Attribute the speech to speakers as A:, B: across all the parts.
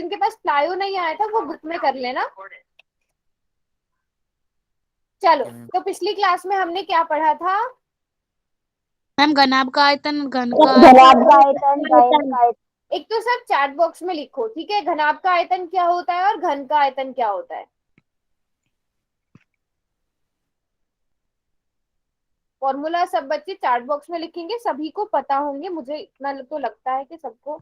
A: जिनके पास प्लायो नहीं आया था वो बुक में कर लेना। चलो, तो पिछली क्लास में हमने क्या पढ़ा था?
B: मैम घनाभ का आयतन, घन का
C: घनाभ का आयतन, गायन
B: आयतन।
C: का आयतन।
A: एक तो सब चैट बॉक्स में लिखो, ठीक है? घनाभ का आयतन क्या होता है और घन का आयतन क्या होता है? फॉर्मूला सब बच्चे चैट बॉक्स में लिखेंगे, सभी को पता होंगे, मुझे इतना तो लगता है कि सबको।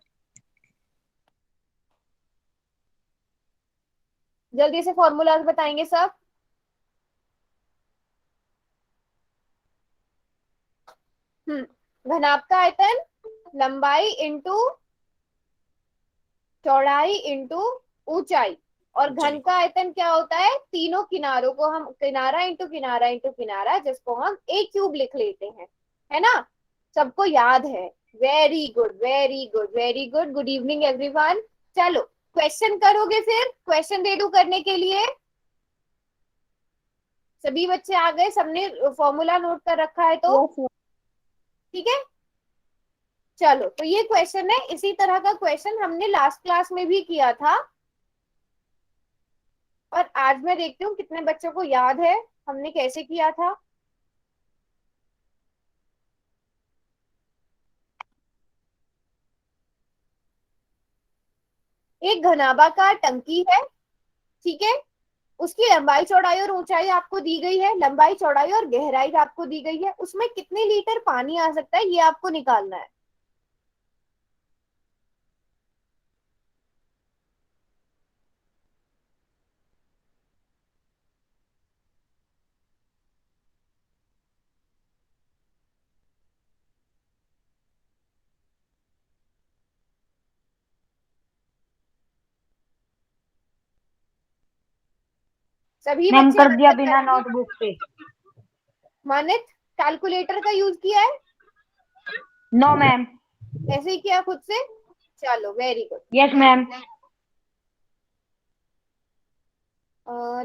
A: जल्दी से फॉर्मूलाज बताएंगे सब। घनाभ का आयतन लंबाई इंटू चौड़ाई इंटू ऊंचाई, और घन का आयतन क्या होता है? तीनों किनारों को हम किनारा इंटू किनारा, जिसको हम ए क्यूब लिख लेते हैं, है ना? सबको याद है? Very good, very good, very good. Good evening everyone. चलो, क्वेश्चन करोगे? फिर क्वेश्चन दे दूं करने के लिए? सभी बच्चे आ गए? सबने फॉर्मूला नोट कर रखा है तो ठीक है। चलो, तो ये क्वेश्चन है, इसी तरह का क्वेश्चन हमने लास्ट क्लास में भी किया था, और आज मैं देखती हूँ कितने बच्चों को याद है हमने कैसे किया था। एक घनाभाकार टंकी है, ठीक है? उसकी लंबाई चौड़ाई और ऊंचाई आपको दी गई है, लंबाई चौड़ाई और गहराई आपको दी गई है, उसमें कितने लीटर पानी आ सकता है ये आपको निकालना है। सभी
C: मैम
A: बच्चे
C: कर दिया
A: आंसर
C: बिना
A: करेंगे?
C: नोटबुक पे।
A: मानित, कैलकुलेटर का यूज किया है?
C: No ma'am.
A: ऐसे ही किया खुद से? चलो, very good.
C: Yes ma'am.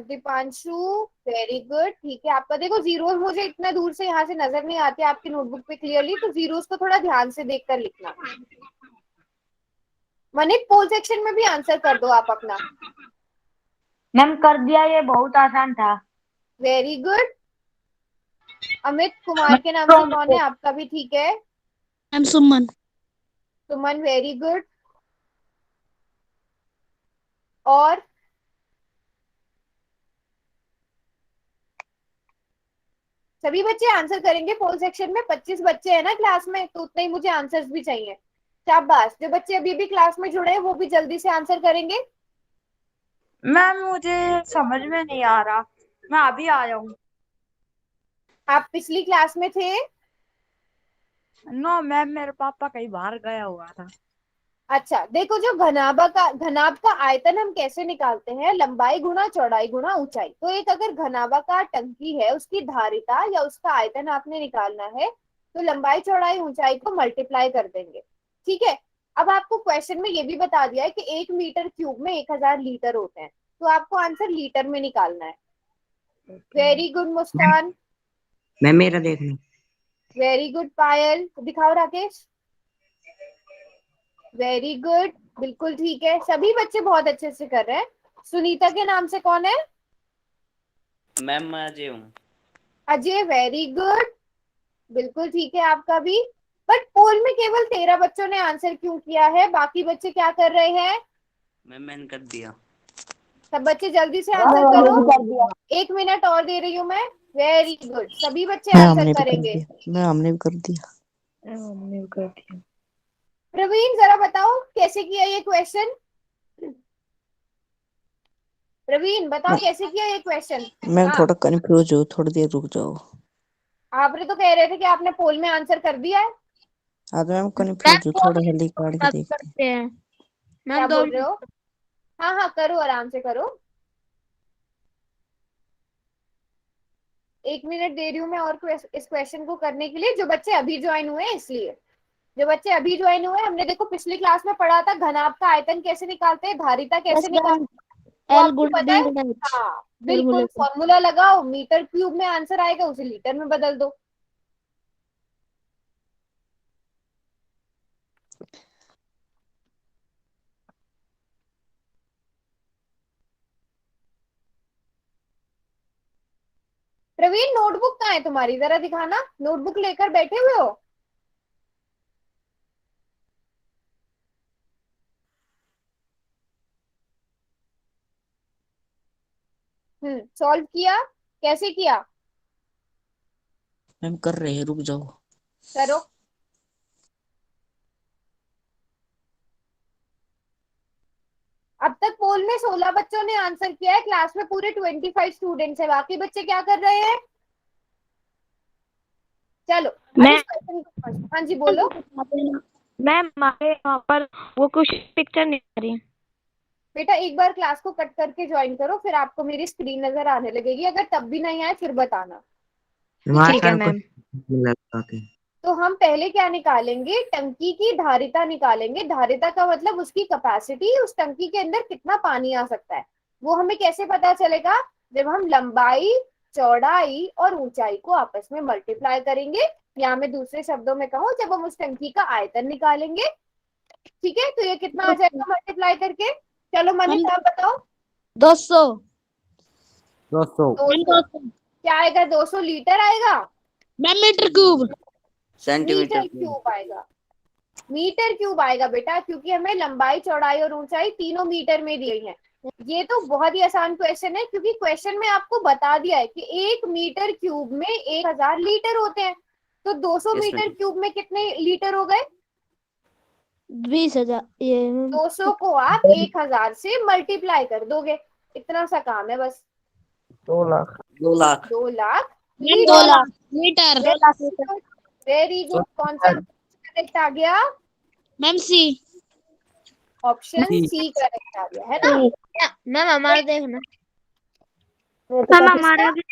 A: Deepanshu, very good, ठीक है। आपका देखो जीरोस मुझे इतना दूर से यहाँ से नजर नहीं आते आपकी नोटबुक पे क्लियरली, तो जीरोस को थोड़ा ध्यान से देखकर लिखना। मनित, पोल सेक्शन में भी आंसर कर दो आप अपना।
C: मैम कर दिया, ये बहुत आसान था।
A: Very good. अमित कुमार के नाम से कौन है?
C: मैम
A: आपका भी ठीक है।
B: मैम सुमन।
A: सुमन, वेरी गुड। और सभी बच्चे आंसर करेंगे पोल सेक्शन में? 25 बच्चे हैं ना क्लास में, तो उतने ही मुझे आंसर्स भी चाहिए। शाबाश, जो बच्चे अभी भी क्लास में जुड़े हैं वो भी जल्दी से आंसर करेंगे।
C: मुझे समझ में नहीं आ रहा, मैं अभी आ जाऊँ?
A: आप पिछली क्लास में थे?
C: नो मैम, मेरे पापा कहीं बाहर गया हुआ था।
A: अच्छा, देखो, जो घनाभ का आयतन हम कैसे निकालते हैं? लंबाई गुणा चौड़ाई गुणा ऊंचाई। तो एक अगर घनाभाकार टंकी है, उसकी धारिता या उसका आयतन आपने निकालना है, तो लंबाई चौड़ाई ऊंचाई को मल्टीप्लाई कर देंगे, ठीक है? अब आपको क्वेश्चन में ये भी बता दिया है कि 1 मीटर क्यूब में 1000 लीटर होते हैं, तो आपको आंसर लीटर में निकालना है। वेरी गुड मुस्कान।
C: मैम मेरा देख लो।
A: वेरी गुड पायल। दिखाओ राकेश। वेरी गुड, बिल्कुल ठीक है, सभी बच्चे बहुत अच्छे से कर रहे हैं। सुनीता के नाम से कौन है?
D: मैम मैं अजय हूँ।
A: अजय, वेरी गुड, बिल्कुल ठीक है आपका भी। बट पोल में केवल 13 बच्चों ने आंसर क्यों किया है? बाकी बच्चे क्या कर रहे हैं?
D: मैम मैंने कर दिया।
A: सब बच्चे जल्दी से आंसर करो। 1 मिनट और दे रही हूँ मैं। वेरी गुड, सभी बच्चे
E: मैं
A: आंसर
E: हमने भी कर
A: करेंगे।
E: दिया, मैं हमने भी कर दिया।
C: हमने भी कर दिया।
A: प्रवीण, जरा बताओ कैसे किया ये क्वेश्चन? प्रवीण बताओ
E: मैं,
A: कैसे किया ये क्वेश्चन?
E: मैं
A: हाँ,
E: थोड़ा कंफ्यूज हूँ, थोड़ी देर रुक जाओ।
A: आपने तो कह रहे थे कि आपने पोल में आंसर कर दिया है।
E: आज मैं
B: मैम
E: कंफ्यूज हूँ,
B: 2
E: थोड़ा जल्दी
B: मिनट
E: काट के
B: बात
E: देखते
B: करते हैं।
A: क्या
B: मैम दो
A: बोल रहे
B: मिनट
A: हो? हाँ हाँ, करो, आराम से करो। 1 मिनट दे रही हूँ मैं और इस क्वेश्चन को करने के लिए, जो बच्चे अभी ज्वाइन हुए हैं इसलिए। जो बच्चे अभी ज्वाइन हुए, हमने देखो पिछली क्लास में पढ़ा था घनाभ का आयतन कैसे निकालते हैं, धारिता
B: बस
A: कैसे
B: मैम
A: निकालते हैं, वो
B: एल
A: आपको
B: गुणा
A: पता
B: डी
A: है?
B: गुणा एच
A: हाँ,
B: फॉर्मूले
A: बिल्कुल,
B: को।
A: फॉर्मूला लगाओ, मीटर क्यूब में आंसर आएगा, उसे लीटर में बदल दो। प्रवीण नोटबुक कहाँ है तुम्हारी, जरा दिखाना, नोटबुक लेकर बैठे हुए हो? सॉल्व किया? कैसे किया?
E: मैम कर रहे हैं, रुक जाओ।
A: करो। अब तक पोल में 16 बच्चों ने आंसर किया है, क्लास में पूरे 25 स्टूडेंट्स है, बाकी बच्चे क्या कर रहे हैं? चलो अब
F: मैं
A: इस क्वेश्चन को, हाँ जी बोलो।
F: मैम हमारे वहाँ पर वो कुछ पिक्चर नहीं आ रही।
A: बेटा एक बार क्लास को कट करके ज्वाइन करो, फिर आपको मेरी स्क्रीन नजर आने लगेगी, अगर तब भी नहीं आए फिर बताना।
F: ठीक है मैम।
A: तो हम पहले क्या निकालेंगे, टंकी की धारिता निकालेंगे। धारिता का मतलब उसकी कैपेसिटी, उस टंकी के अंदर कितना पानी आ सकता है। वो हमें कैसे पता चलेगा? जब हम लंबाई, चौड़ाई और ऊंचाई को आपस में मल्टीप्लाई करेंगे, या मैं दूसरे शब्दों में कहूँ, जब हम उस टंकी का आयतन निकालेंगे। ठीक है, तो ये कितना आ जाएगा मल्टीप्लाई करके? चलो मनीष आप बताओ।
B: 200
E: 200
A: क्या आएगा? 200 लीटर आएगा?
B: Ma'am metre cube.
D: Centimetre
A: metre cube आएगा। मीटर क्यूब आएगा बेटा, क्योंकि हमें लंबाई, चौड़ाई और ऊंचाई तीनों मीटर में दी गई है। ये तो बहुत ही आसान क्वेश्चन है, क्योंकि क्वेश्चन में आपको बता दिया है कि 1 मीटर क्यूब में 1000 लीटर होते हैं। तो 200
D: Yes,
A: मीटर
D: ma'am.
A: क्यूब में कितने लीटर हो गए?
B: 20,000 ये
A: 200 को आप 1000 से मल्टीप्लाई कर दोगे, इतना सा काम है बस।
E: 2 lakh
D: 2 lakh
A: 2 lakh
B: ma'am 2 lakh litre.
A: Very good. कौन सा करेक्ट आ गया?
B: मैम सी।
A: ऑप्शन सी करेक्ट आ गया है ना।
F: मैम हमारा देखना।
A: मैम हमारा
F: भी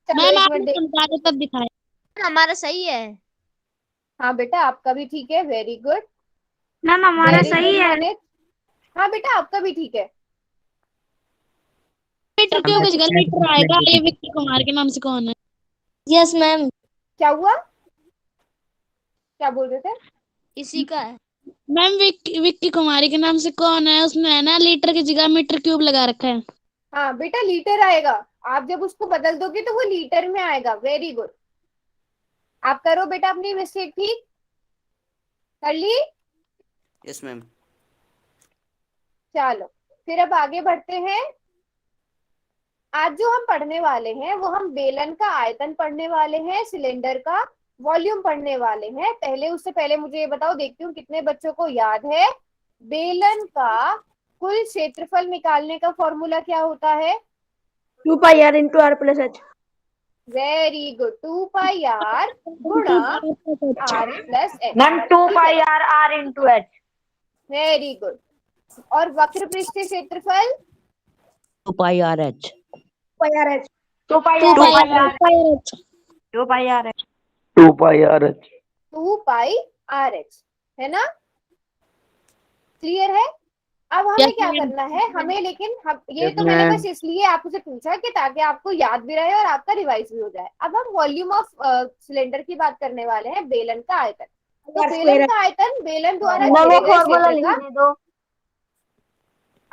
B: मैम आपने समझा के तब दिखाया।
F: हमारा सही है।
A: हाँ बेटा आपका भी ठीक है, वेरी गुड।
F: मैम हमारा सही है।
A: हाँ बेटा आपका भी ठीक है।
B: मीटर क्यूब की जगह लीटर आएगा। ये विक्की कुमार के नाम से कौन है? Yes ma'am.
A: क्या हुआ? क्या बोल रहे थे?
F: इसी का है।
B: मैम विक्की कुमारी के नाम से कौन है? उसमें है ना लीटर की जगह मीटर क्यूब लगा रखा है।
A: हाँ बेटा लीटर आएगा, आप जब उसको बदल दोगे तो वो लीटर में आएगा। Very good. आप करो बेटा अपनी मिस्टेक ठीक। कर ली?
D: Yes ma'am.
A: चलो फिर अब आगे बढ़ते हैं। आज जो हम पढ़ने वाले हैं वो हम बेलन का आयतन पढ़ने वाले हैं, सिलेंडर का वॉल्यूम पढ़ने वाले हैं। पहले उससे पहले मुझे ये बताओ, देखती हूँ कितने बच्चों को याद है बेलन का कुल क्षेत्रफल निकालने का फॉर्मूला क्या होता है?
F: 2 pi R into R plus H.
A: Very good. 2 pi R गुणा R plus H.
F: Ma'am 2 pi R R into H.
A: Very good. और वक्र पृष्ठीय क्षेत्रफल?
E: 2 pi R H.
F: 2 pi R H. 2 pi
B: 2 pi
F: R
B: R H.
F: 2 pi R H.
E: 2 pi R H.
A: 2 pi R H है ना? Clear है? अब हमें
B: Yes,
A: क्या
B: ma'am.
A: करना है, हमें लेकिन हम ये
E: Yes,
A: तो मैंने
E: ma'am.
A: बस इसलिए आपसे पूछा कि ताकि आपको याद भी रहे और आपका रिवाइज भी हो जाए। अब हम वॉल्यूम ऑफ सिलेंडर की बात करने वाले हैं, बेलन का आयतन। तो बेलन का आयतन बेलन द्वारा घेरे गए क्षेत्र का।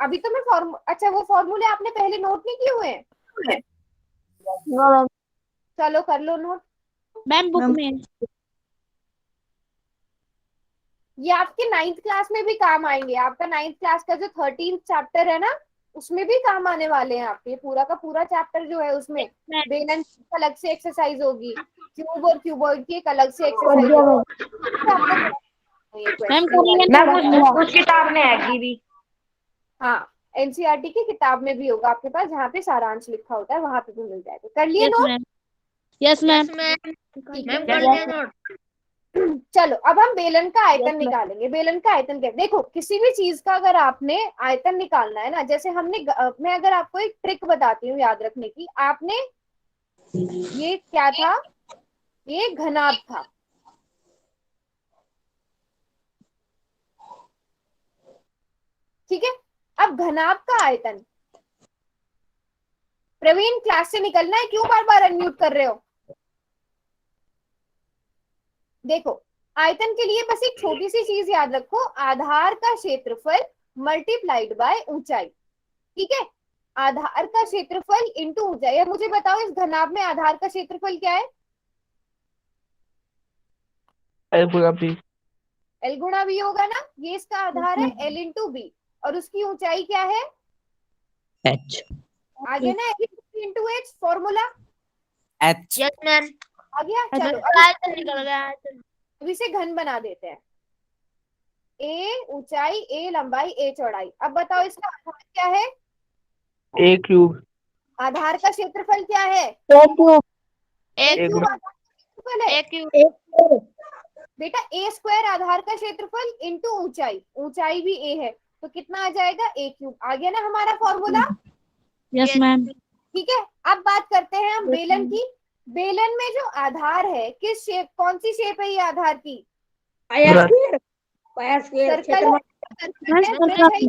A: अभी तो मैं अच्छा वो फॉर्मूले आपने पहले नोट नहीं किए हुए हैं? चलो कर लो नोट।
B: मैम बुक में
A: ये आपके 9th क्लास में भी काम आएंगे। आपका 9th क्लास का जो 13th चैप्टर है ना, उसमें भी काम आने वाले हैं आपके। पूरा का पूरा चैप्टर जो है उसमें बेलन की अलग से एक्सरसाइज होगी, क्यूब और क्यूबॉइड की एक अलग से एक्सरसाइज
B: मैम
A: होगी।
F: कुछ किताब में है भी।
A: हाँ एनसीईआरटी की किताब में भी होगा आपके पास, जहाँ पे सारांश लिखा होता है वहां पे भी मिल जाएगा। कर लिए नोट?
B: Yes ma'am.
F: मैम कर लिया नोट।
A: चलो अब हम बेलन का आयतन निकालेंगे। बेलन का आयतन क्या? देखो किसी भी चीज का अगर आपने आयतन निकालना है ना, जैसे मैं अगर आपको एक ट्रिक बताती हूँ याद रखने की। आपने ये क्या था, ये घनाभ था। ठीक है, अब घनाभ का आयतन, प्रवीण क्लास से निकलना है, क्यों बार बार अनम्यूट कर रहे हो? देखो आयतन के लिए बस एक छोटी सी चीज याद रखो, आधार का क्षेत्रफल मल्टीप्लाइड बाय ऊंचाई। ठीक है, आधार का क्षेत्रफल इंटू ऊंचाई। अब मुझे बताओ इस घनाभ में आधार का क्षेत्रफल क्या है?
E: L गुना B।
A: एल गुणा बी होगा ना, ये इसका आधार है एल इंटू बी, और उसकी ऊंचाई क्या है?
E: H।
A: आगे ना L into H formula
G: H।
F: Yes ma'am.
A: आ गया। चलो
F: आयतन निकल गया।
A: अब इसे घन बना देते हैं। ए ऊंचाई, ए लंबाई, ए चौड़ाई। अब बताओ इसका आधार क्या है?
E: A cube.
A: आधार का क्षेत्रफल क्या है?
F: एक
E: A
A: क्यूब
E: गुना
A: आधार का क्षेत्रफल है
F: एक
A: बेटा। ए स्क्वायर आधार का क्षेत्रफल इंटू ऊंचाई, ऊंचाई भी ए है, तो कितना आ जाएगा? ए क्यूब। आ गया ना हमारा फॉर्मूला।
B: Yes ma'am.
A: ठीक है, अब बात करते हैं हम बेलन की। बेलन में जो आधार है, किस शेप, कौन सी शेप है ये आधार की? सर्कल है, वृत्त है।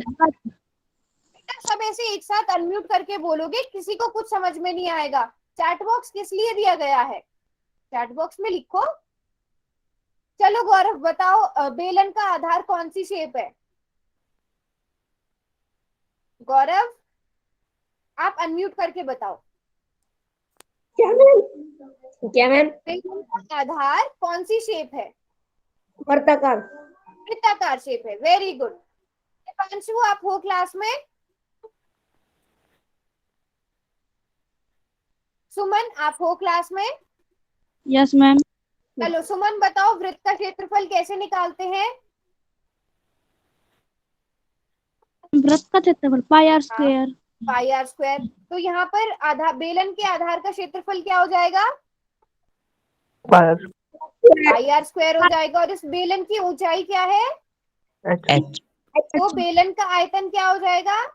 A: सब ऐसे एक साथ अनम्यूट करके बोलोगे, किसी को कुछ समझ में नहीं आएगा। चैट बॉक्स किस लिए दिया गया है? चैट बॉक्स में लिखो। चलो गौरव बताओ, बेलन का आधार कौन सी शेप है? गौरव आप अनम्यूट करके बताओ।
F: क्या मैम?
A: बेलन का आधार कौन सी शेप है?
F: वर्ताकार।
A: वृत्ताकार शेप है। Very good. पांचू आप हो क्लास में? सुमन आप हो क्लास में?
B: Yes ma'am.
A: चलो सुमन बताओ, वृत्त का क्षेत्रफल कैसे निकालते हैं?
B: वृत्त का क्षेत्रफल pi R square.
A: Pi R square. तो यहाँ पर आधार, बेलन के आधार का क्षेत्रफल क्या हो जाएगा? पाई आर स्क्वायर हो जाएगा। और इस बेलन की ऊंचाई क्या है?
E: H।
A: तो बेलन का आयतन क्या हो जाएगा?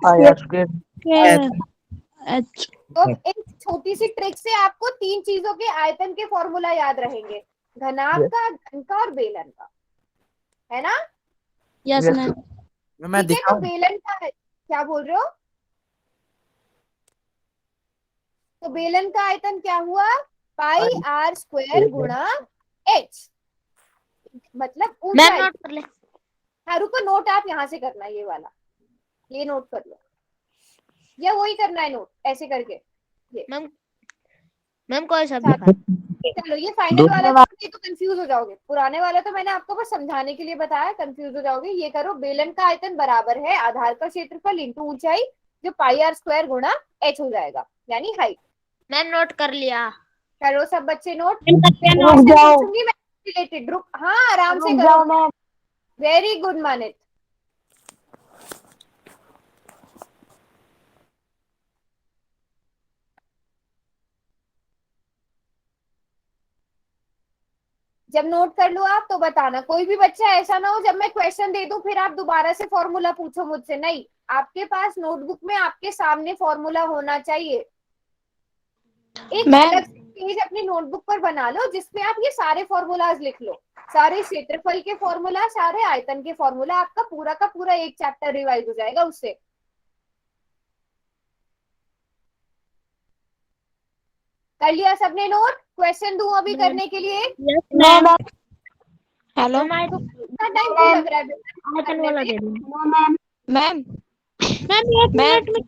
E: पाई आर स्क्वायर।
B: एच।
A: तो एक छोटी सी ट्रिक से आपको तीन चीजों के आयतन के फॉर्मूला याद रहेंगे, घनाभ का, घन का और बेलन का, है ना?
B: Yes
E: Yes,
B: ma'am.
G: मैं
A: ठीक है, तो
G: दिखाऊं?
A: बेलन का क्या बोल रहे हो? तो बेलन का आयतन क्या हुआ? पाई आर स्क्वायर गुणा एच, मतलब
F: मैम
A: ऊंचाई।
F: नोट कर ले।
A: हाँ रुको, नोट आप यहाँ से करना है, ये वाला, ये नोट कर लो, या वही करना है नोट ऐसे करके।
F: मैम मैम कोई सा भी
A: साथ
F: लिखा।
A: चलो ये फाइनल वाला तो, ये तो कंफ्यूज हो जाओगे। पुराने वाला तो मैंने आपको बस समझाने के लिए बताया, कंफ्यूज हो जाओगे। ये करो, बेलन का आयतन बराबर है आधार का क्षेत्रफल इंटू ऊंचाई, जो पाई आर स्क्वायर गुणा एच हो जाएगा, यानी हाइट।
F: मैम नोट कर लिया।
A: करो सब बच्चे नोट।
F: रुक जाओ।
A: पूछूंगी मैं रिलेटेड, रुक, हाँ आराम से करो। Very good Manit. जब नोट कर लो आप तो बताना। कोई भी बच्चा ऐसा ना हो जब मैं क्वेश्चन दे दूं फिर आप दोबारा से फॉर्मूला पूछो मुझसे, नहीं। आपके पास नोटबुक में आपके सामने फॉर्मूला होना चाहिए। एक अलग पेज अपनी नोटबुक पर बना लो जिसपे आप ये सारे फॉर्मूलाज लिख लो, सारे क्षेत्रफल के फॉर्मूला, सारे आयतन के फॉर्मूला। आपका पूरा का पूरा एक चैप्टर रिवाइज हो जाएगा उससे। कर लिया सबने नोट? क्वेश्चन दूं अभी करने के लिए?
B: Yes ma'am.
F: हेलो
A: कितना टाइम क्यों लग रहा है
F: आयतन वाला दे दो।
B: मैम
F: मैम
B: एक मिनट में।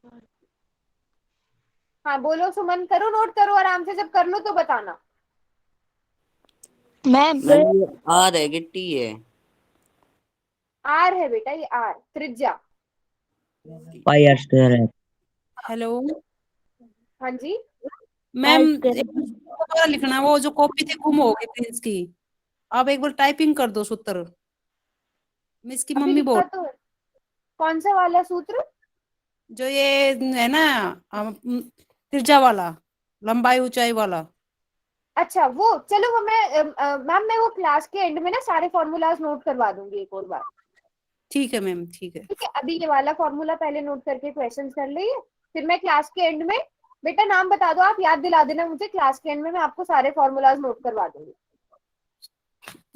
A: हाँ बोलो सुमन, करो नोट करो आराम से, जब कर लो तो बताना।
F: मैम
D: मैम ये आर है कि टी है?
A: आर है बेटा, ये आर त्रिज्या।
E: पाई आर स्क्वायर है।
G: हेलो
A: हाँ जी,
G: मैम, एक दोबारा लिखना, वो जो कॉपी थी गुम हो गई प्रिंस की। आप एक बार टाइपिंग कर दो सूत्र। मिस की
A: अभी
G: मम्मी बोल,
A: लिखा तो है। कौन सा वाला सूत्र?
G: जो ये है ना, तिरछा वाला, लंबाई ऊंचाई वाला।
A: अच्छा वो, चलो वो मैं मैम मैं वो क्लास के एंड में ना सारे फॉर्मूलाज नोट करवा दूंगी एक और बार।
G: ठीक है मैम, ठीक है।
A: ठीक है, अभी ये वाला फॉर्मूला पहले नोट करके क्वेश्चन कर लीजिए, फिर मैं क्लास के एंड में, बेटा नाम बता दो, आप याद दिला देना मुझे, क्लास के एंड में मैं आपको सारे फॉर्मूलाज नोट करवा दूंगी।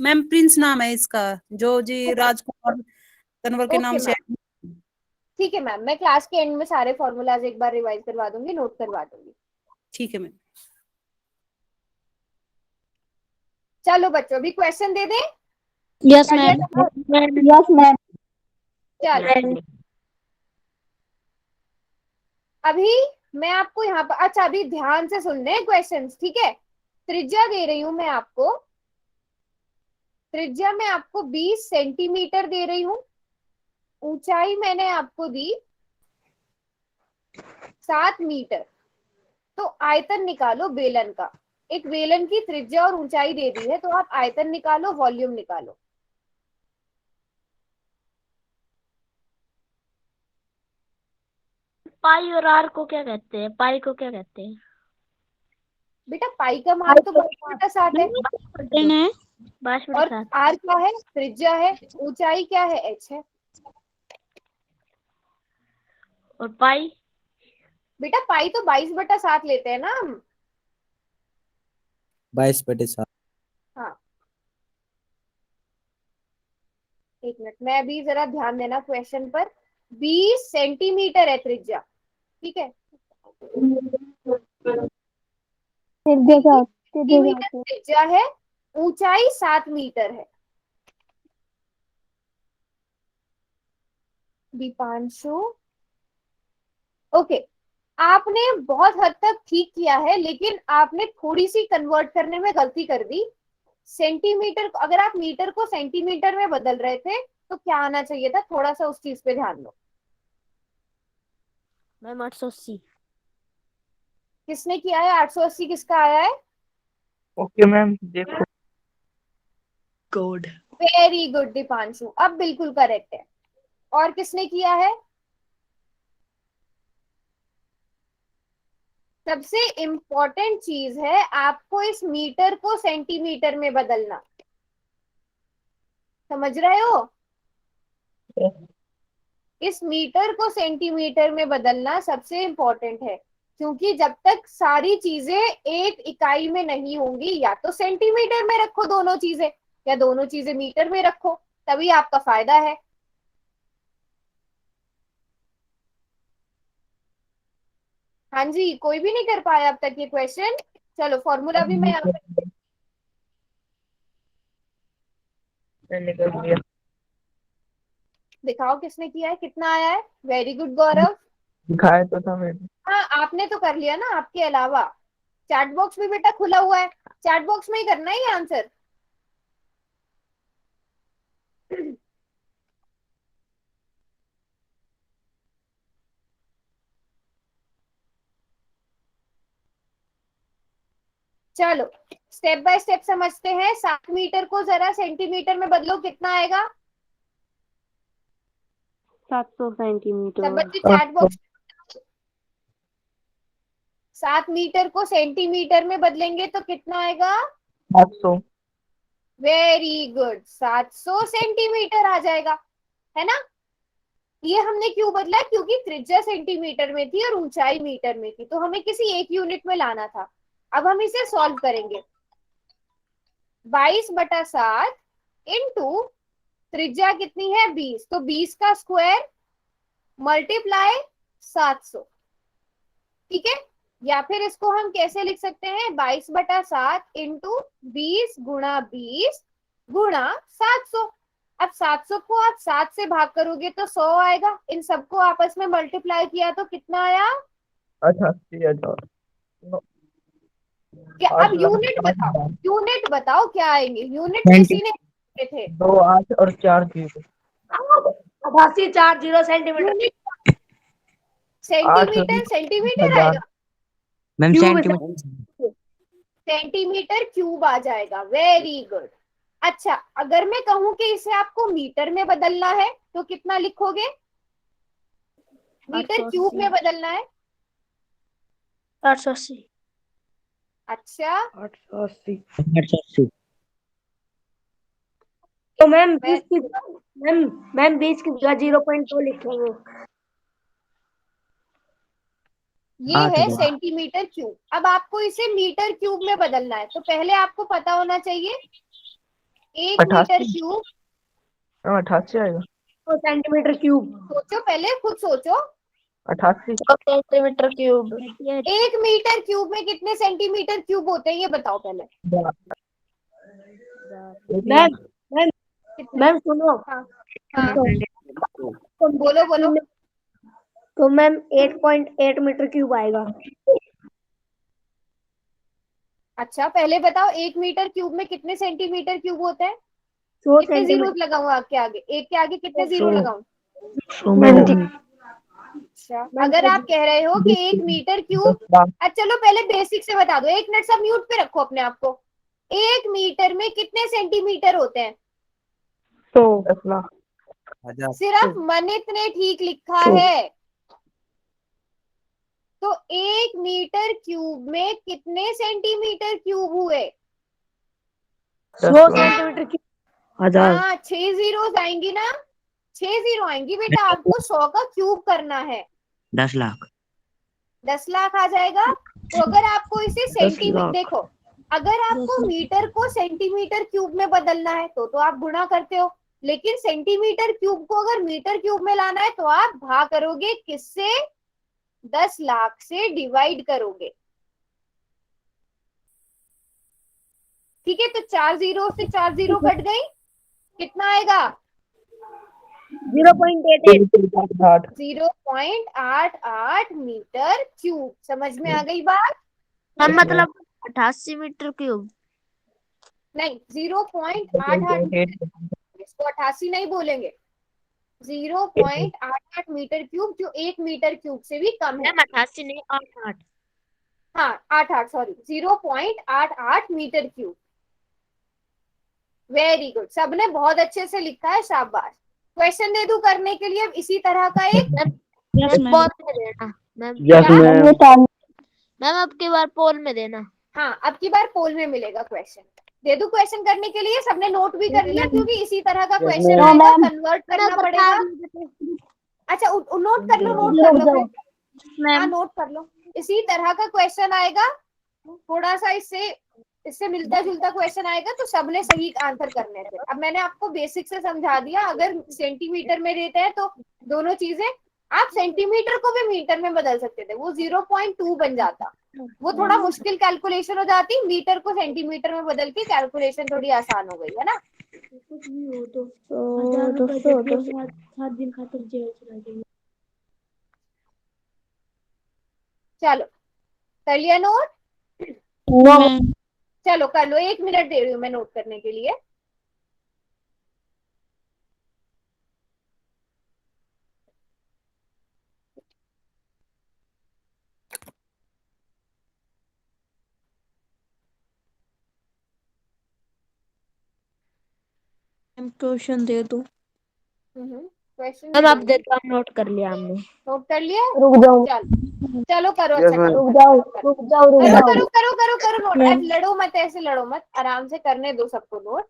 G: मैम प्रिंस नाम है इसका, जो जी राजकुमार तनवर के नाम
A: ओके
G: से।
A: मैम, ठीक है मैम, मैं क्लास के एंड में सारे फॉर्मूलाज एक बार रिवाइज करवा दूंगी, नोट करवा दूंगी।
G: ठीक है मैम।
A: चलो बच्चों, अभी क्वेश्चन दे दें?
B: Yes ma'am.
A: चलो अभी मैं आपको यहाँ पर, अच्छा अभी ध्यान से सुन ले क्वेश्चंस, ठीक है। त्रिज्या दे रही हूं मैं आपको, त्रिज्या मैं आपको 20 सेंटीमीटर दे रही हूँ, ऊंचाई मैंने आपको दी 7 मीटर। तो आयतन निकालो बेलन का। एक बेलन की त्रिज्या और ऊंचाई दे दी है, तो आप आयतन निकालो, वॉल्यूम निकालो।
F: पाई और आर को क्या कहते हैं? पाई को क्या कहते हैं?
A: बेटा पाई का मान तो 22/7 है,
B: बटन है।
F: 22/7।
A: और आर क्या है? त्रिज्या है। ऊंचाई क्या है? एच है।
F: और पाई?
A: बेटा पाई तो 22/7 लेते हैं ना हम।
H: 22/7।
A: हाँ, एक मिनट, मैं अभी जरा ध्यान देना क्वेश्चन पर। 20 सेंटीमीटर है त्रिज्या, ठीक है। सेंटीमीटर त्रिज्या है, ऊंचाई 7 मीटर है। दीपांशु, ओके, आपने बहुत हद तक ठीक किया है, लेकिन आपने थोड़ी सी कन्वर्ट करने में गलती कर दी। सेंटीमीटर, अगर आप मीटर को सेंटीमीटर में बदल रहे थे तो क्या आना चाहिए था? थोड़ा सा उस चीज पे ध्यान दो।
F: मैम 880।
A: किसने किया है 880? किसका आया है?
E: ओके मैम, देखो
B: कोड।
A: वेरी गुड दीपांशु, अब बिल्कुल करेक्ट है। और किसने किया है? सबसे इंपॉर्टेंट चीज है आपको इस मीटर को सेंटीमीटर में बदलना। समझ रहे हो? इस मीटर को सेंटीमीटर में बदलना सबसे इंपॉर्टेंट है, क्योंकि जब तक सारी चीजें एक इकाई में नहीं होंगी, या तो सेंटीमीटर में रखो दोनों चीजें, या दोनों चीजें मीटर में रखो, तभी आपका फायदा है। हाँ जी, कोई भी नहीं कर पाया अब तक ये क्वेश्चन? चलो फॉर्मूला भी मैं यहाँ पे
E: निकल गया।
A: दिखाओ किसने किया है, कितना आया है। वेरी गुड गौरव।
E: दिखाया तो था मैंने।
A: हाँ आपने तो कर लिया ना, आपके अलावा। चैट बॉक्स भी बेटा खुला हुआ है, चैट बॉक्स में ही करना है ये आंसर। चलो स्टेप बाय स्टेप समझते हैं। 7 मीटर को जरा सेंटीमीटर में बदलो, कितना आएगा?
F: 700
A: सब
F: सेंटीमीटर।
A: बच्चे चैट बॉक्स। 7 मीटर को सेंटीमीटर में बदलेंगे तो कितना आएगा?
E: 700।
A: वेरी गुड, 700 सेंटीमीटर आ जाएगा, है ना। ये हमने क्यों बदला? क्योंकि त्रिज्या सेंटीमीटर में थी और ऊंचाई मीटर में थी, तो हमें किसी एक यूनिट में लाना था। अब हम इसे सॉल्व करेंगे। 22/7 इंटू त्रिज्या कितनी है? 20, तो 20 का स्क्वायर मल्टीप्लाई 700, ठीक है। या फिर इसको हम कैसे लिख सकते हैं? 22/7 इंटू 20 गुणा 20 गुणा 700। अब 700 को आप 7 से भाग करोगे तो 100 आएगा। इन सबको आपस में मल्टीप्लाई किया तो कितना आया?
E: 88,000।
A: क्या? अब
E: 8 लाख
A: यूनिट बताओ,
E: 50,000।
A: यूनिट बताओ क्या आएंगे? यूनिट किसी ने दिए थे?
E: 2, 8 और 4 0।
F: 8840 सेंटीमीटर।
A: यूनिट सेंटीमीटर, सेंटीमीटर आएगा,
E: मैम
F: सेंटीमीटर।
A: सेंटीमीटर क्यूब आ जाएगा। Very good. अच्छा अगर मैं कहूं कि इसे आपको मीटर में बदलना है तो कितना लिखोगे? मीटर क्यूब में बदलना है।
F: 880।
A: अच्छा
E: 880।
F: तो मैम 20 की मैम 20 की जगह 0.2 लिखेंगे।
A: ये है
E: 8,000।
A: Centimetre cube. अब आपको इसे मीटर क्यूब में बदलना है, तो पहले आपको पता होना चाहिए 1 मीटर
E: 88।
A: क्यूब।
E: 88 आएगा।
F: तो सेंटीमीटर क्यूब।
A: सोचो पहले, खुद सोचो।
E: 88।
F: Centimetre cube.
A: 1 मीटर क्यूब में कितने सेंटीमीटर क्यूब होते हैं ये बताओ पहले।
F: मैम
A: कितने?
F: मैम सुनो।
A: हाँ हाँ, बोलो बोलो।
F: तो मैम 8.8 मीटर क्यूब आएगा।
A: अच्छा पहले बताओ 1 मीटर क्यूब में कितने सेंटीमीटर क्यूब होते हैं?
F: 100
A: कितने जीरो
F: सेंटीमीटर।
A: लगाऊं आपके आगे? एक के आगे कितने जीरो
E: 100
A: लगाऊं?
E: 100 में नहीं,
A: अच्छा अगर आप कह रहे हो कि 1 मीटर क्यूब,
E: 10 लाख।
A: अच्छा चलो पहले बेसिक से बता दो, 1 मिनट सब म्यूट पे रखो अपने आप को। 1 मीटर में कितने सेंटीमीटर होते हैं?
E: 10 लाख।
A: सिर्फ मनित ने ठीक लिखा
E: तो-
A: है। तो 1 मीटर क्यूब में कितने सेंटीमीटर क्यूब हुए?
F: 100 सेंटीमीटर क्यूब।
E: 1000।
A: हाँ 6 जीरोस आएंगी ना, 6 जीरो आएंगी बेटा। आपको 100 का क्यूब करना है।
D: 10 लाख।
A: 10 लाख आ जाएगा। तो अगर आपको इसे
E: 10
A: सेंटीमीटर,
E: लाख।
A: देखो अगर आपको मीटर को सेंटीमीटर क्यूब में बदलना है तो आप गुणा करते हो, लेकिन सेंटीमीटर क्यूब को अगर मीटर क्यूब में लाना है तो आप भाग करोगे किससे? 10 लाख से डिवाइड करोगे। ठीक है, तो 4 जीरो से 4 जीरो कट गई, कितना आएगा?
F: 0.88।
A: 0.88 मीटर क्यूब। समझ में आ गई बात?
F: मैम मतलब 88 मीटर क्यूब।
A: नहीं 0.88, इसको 88 नहीं बोलेंगे, 0.88 मीटर क्यूब, जो 1 मीटर क्यूब से भी कम है।
F: मैम 88 नहीं 88।
A: हाँ 88, sorry 0.88 metre cube. Very good, सबने बहुत अच्छे से लिखा है, शाबाश। क्वेश्चन दे दूं करने के लिए इसी तरह का एक?
B: Yes ma'am.
F: पोल में देना मैम।
E: Yes ma'am.
F: मैम अब की बार पोल में देना।
A: हाँ अब की बार पोल में मिलेगा क्वेश्चन। दे दूं क्वेश्चन करने के लिए? सबने नोट भी कर लिया? क्योंकि इसी तरह का क्वेश्चन आएगा, कन्वर्ट करना पड़ेगा। अच्छा नोट कर लो, नोट कर लो फिर। हाँ नोट कर लो, इसी तरह का क्वेश्चन आएगा, थोड़ा सा इससे मिलता जुलता क्वेश्चन आएगा, तो सबने सही आंसर करने थे। अब मैंने आपको बेसिक से समझा दिया। अगर सेंटीमीटर में देते हैं तो दोनों चीजें, आप सेंटीमीटर को भी मीटर में बदल सकते थे, वो 0.2 बन जाता, वो थोड़ा मुश्किल कैलकुलेशन हो जाती। मीटर को सेंटीमीटर में बदल के कैलकुलेशन थोड़ी आसान हो गई है ना। चलो कर लिया नोट?
B: मैम
A: चलो कर लो, 1 मिनट दे रही हूँ मैं नोट करने के लिए।
B: क्वेश्चन दे दो।
A: क्वेश्चन
F: मैम आप दे दो, हम नोट कर लिया हमने।
A: नोट कर लिया?
F: रुक जाओ।
A: चलो चलो करो।
E: Yes,
A: अच्छा
E: ma'am.
A: करो
F: रुक जाओ रुक जाओ रुक
A: करो
F: जाओ।
A: करो करो करो करो नोट।
B: मैम।
A: अब लड़ो मत, ऐसे लड़ो मत, आराम से करने दो सबको नोट।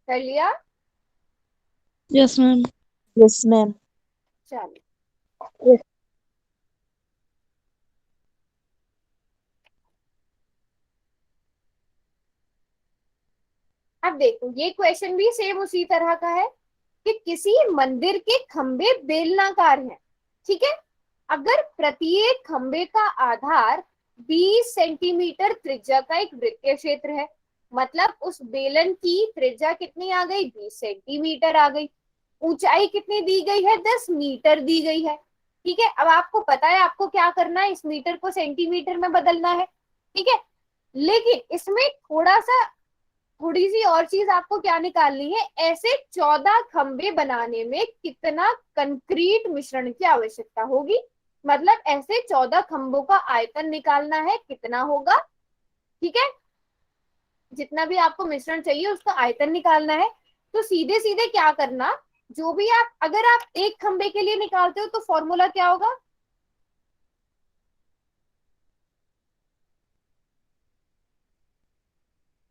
A: कर लिया?
B: Yes ma'am.
F: Yes ma'am.
A: चलो अब देखो, ये क्वेश्चन भी सेम उसी तरह का है कि किसी मंदिर के खंबे बेलनाकार हैं, ठीक है। अगर प्रत्येक खंबे का आधार 20 सेंटीमीटर त्रिज्या का एक वृत्तीय क्षेत्र है, मतलब उस बेलन की त्रिज्या कितनी आ गई? 20 सेंटीमीटर आ गई। ऊंचाई कितनी दी गई है? 10 मीटर दी गई है, ठीक है। अब आपको पता है आपको क्या करना है, इस मीटर को सेंटीमीटर में बदलना है, ठीक है। लेकिन इसमें थोड़ी सी और चीज आपको क्या निकालनी है, ऐसे 14 खंबे बनाने में कितना कंक्रीट मिश्रण की आवश्यकता होगी। मतलब ऐसे 14 खंबों का आयतन निकालना है, कितना होगा, ठीक है। जितना भी आपको मिश्रण चाहिए उसका आयतन निकालना है। तो सीधे सीधे क्या करना, जो भी अगर आप एक खंबे के लिए निकालते हो तो फॉर्मूला क्या होगा?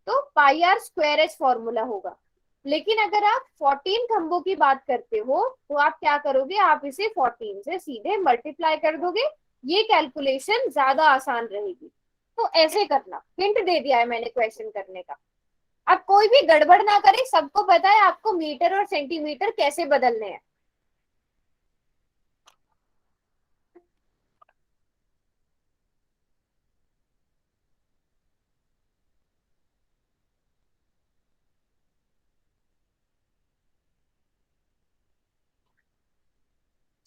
A: तो पाई आर स्क्वायर एच फॉर्मूला होगा। लेकिन अगर आप 14 खंबों की बात करते हो तो आप क्या करोगे, आप इसे 14 से सीधे मल्टीप्लाई कर दोगे, ये कैलकुलेशन ज्यादा आसान रहेगी। तो ऐसे करना, हिंट दे दिया है मैंने क्वेश्चन करने का। अब कोई भी गड़बड़ ना करे, सबको पता है आपको मीटर और सेंटीमीटर कैसे बदलने हैं।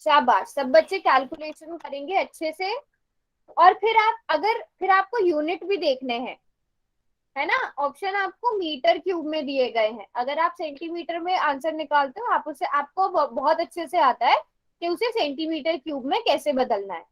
A: शाबाश, सब बच्चे कैलकुलेशन करेंगे अच्छे से। और फिर आपको यूनिट भी देखने हैं, है ना। ऑप्शन आपको मीटर क्यूब में दिए गए हैं। अगर आप सेंटीमीटर में आंसर निकालते हो, आप उसे आपको बहुत अच्छे से आता है कि उसे सेंटीमीटर क्यूब में कैसे बदलना है।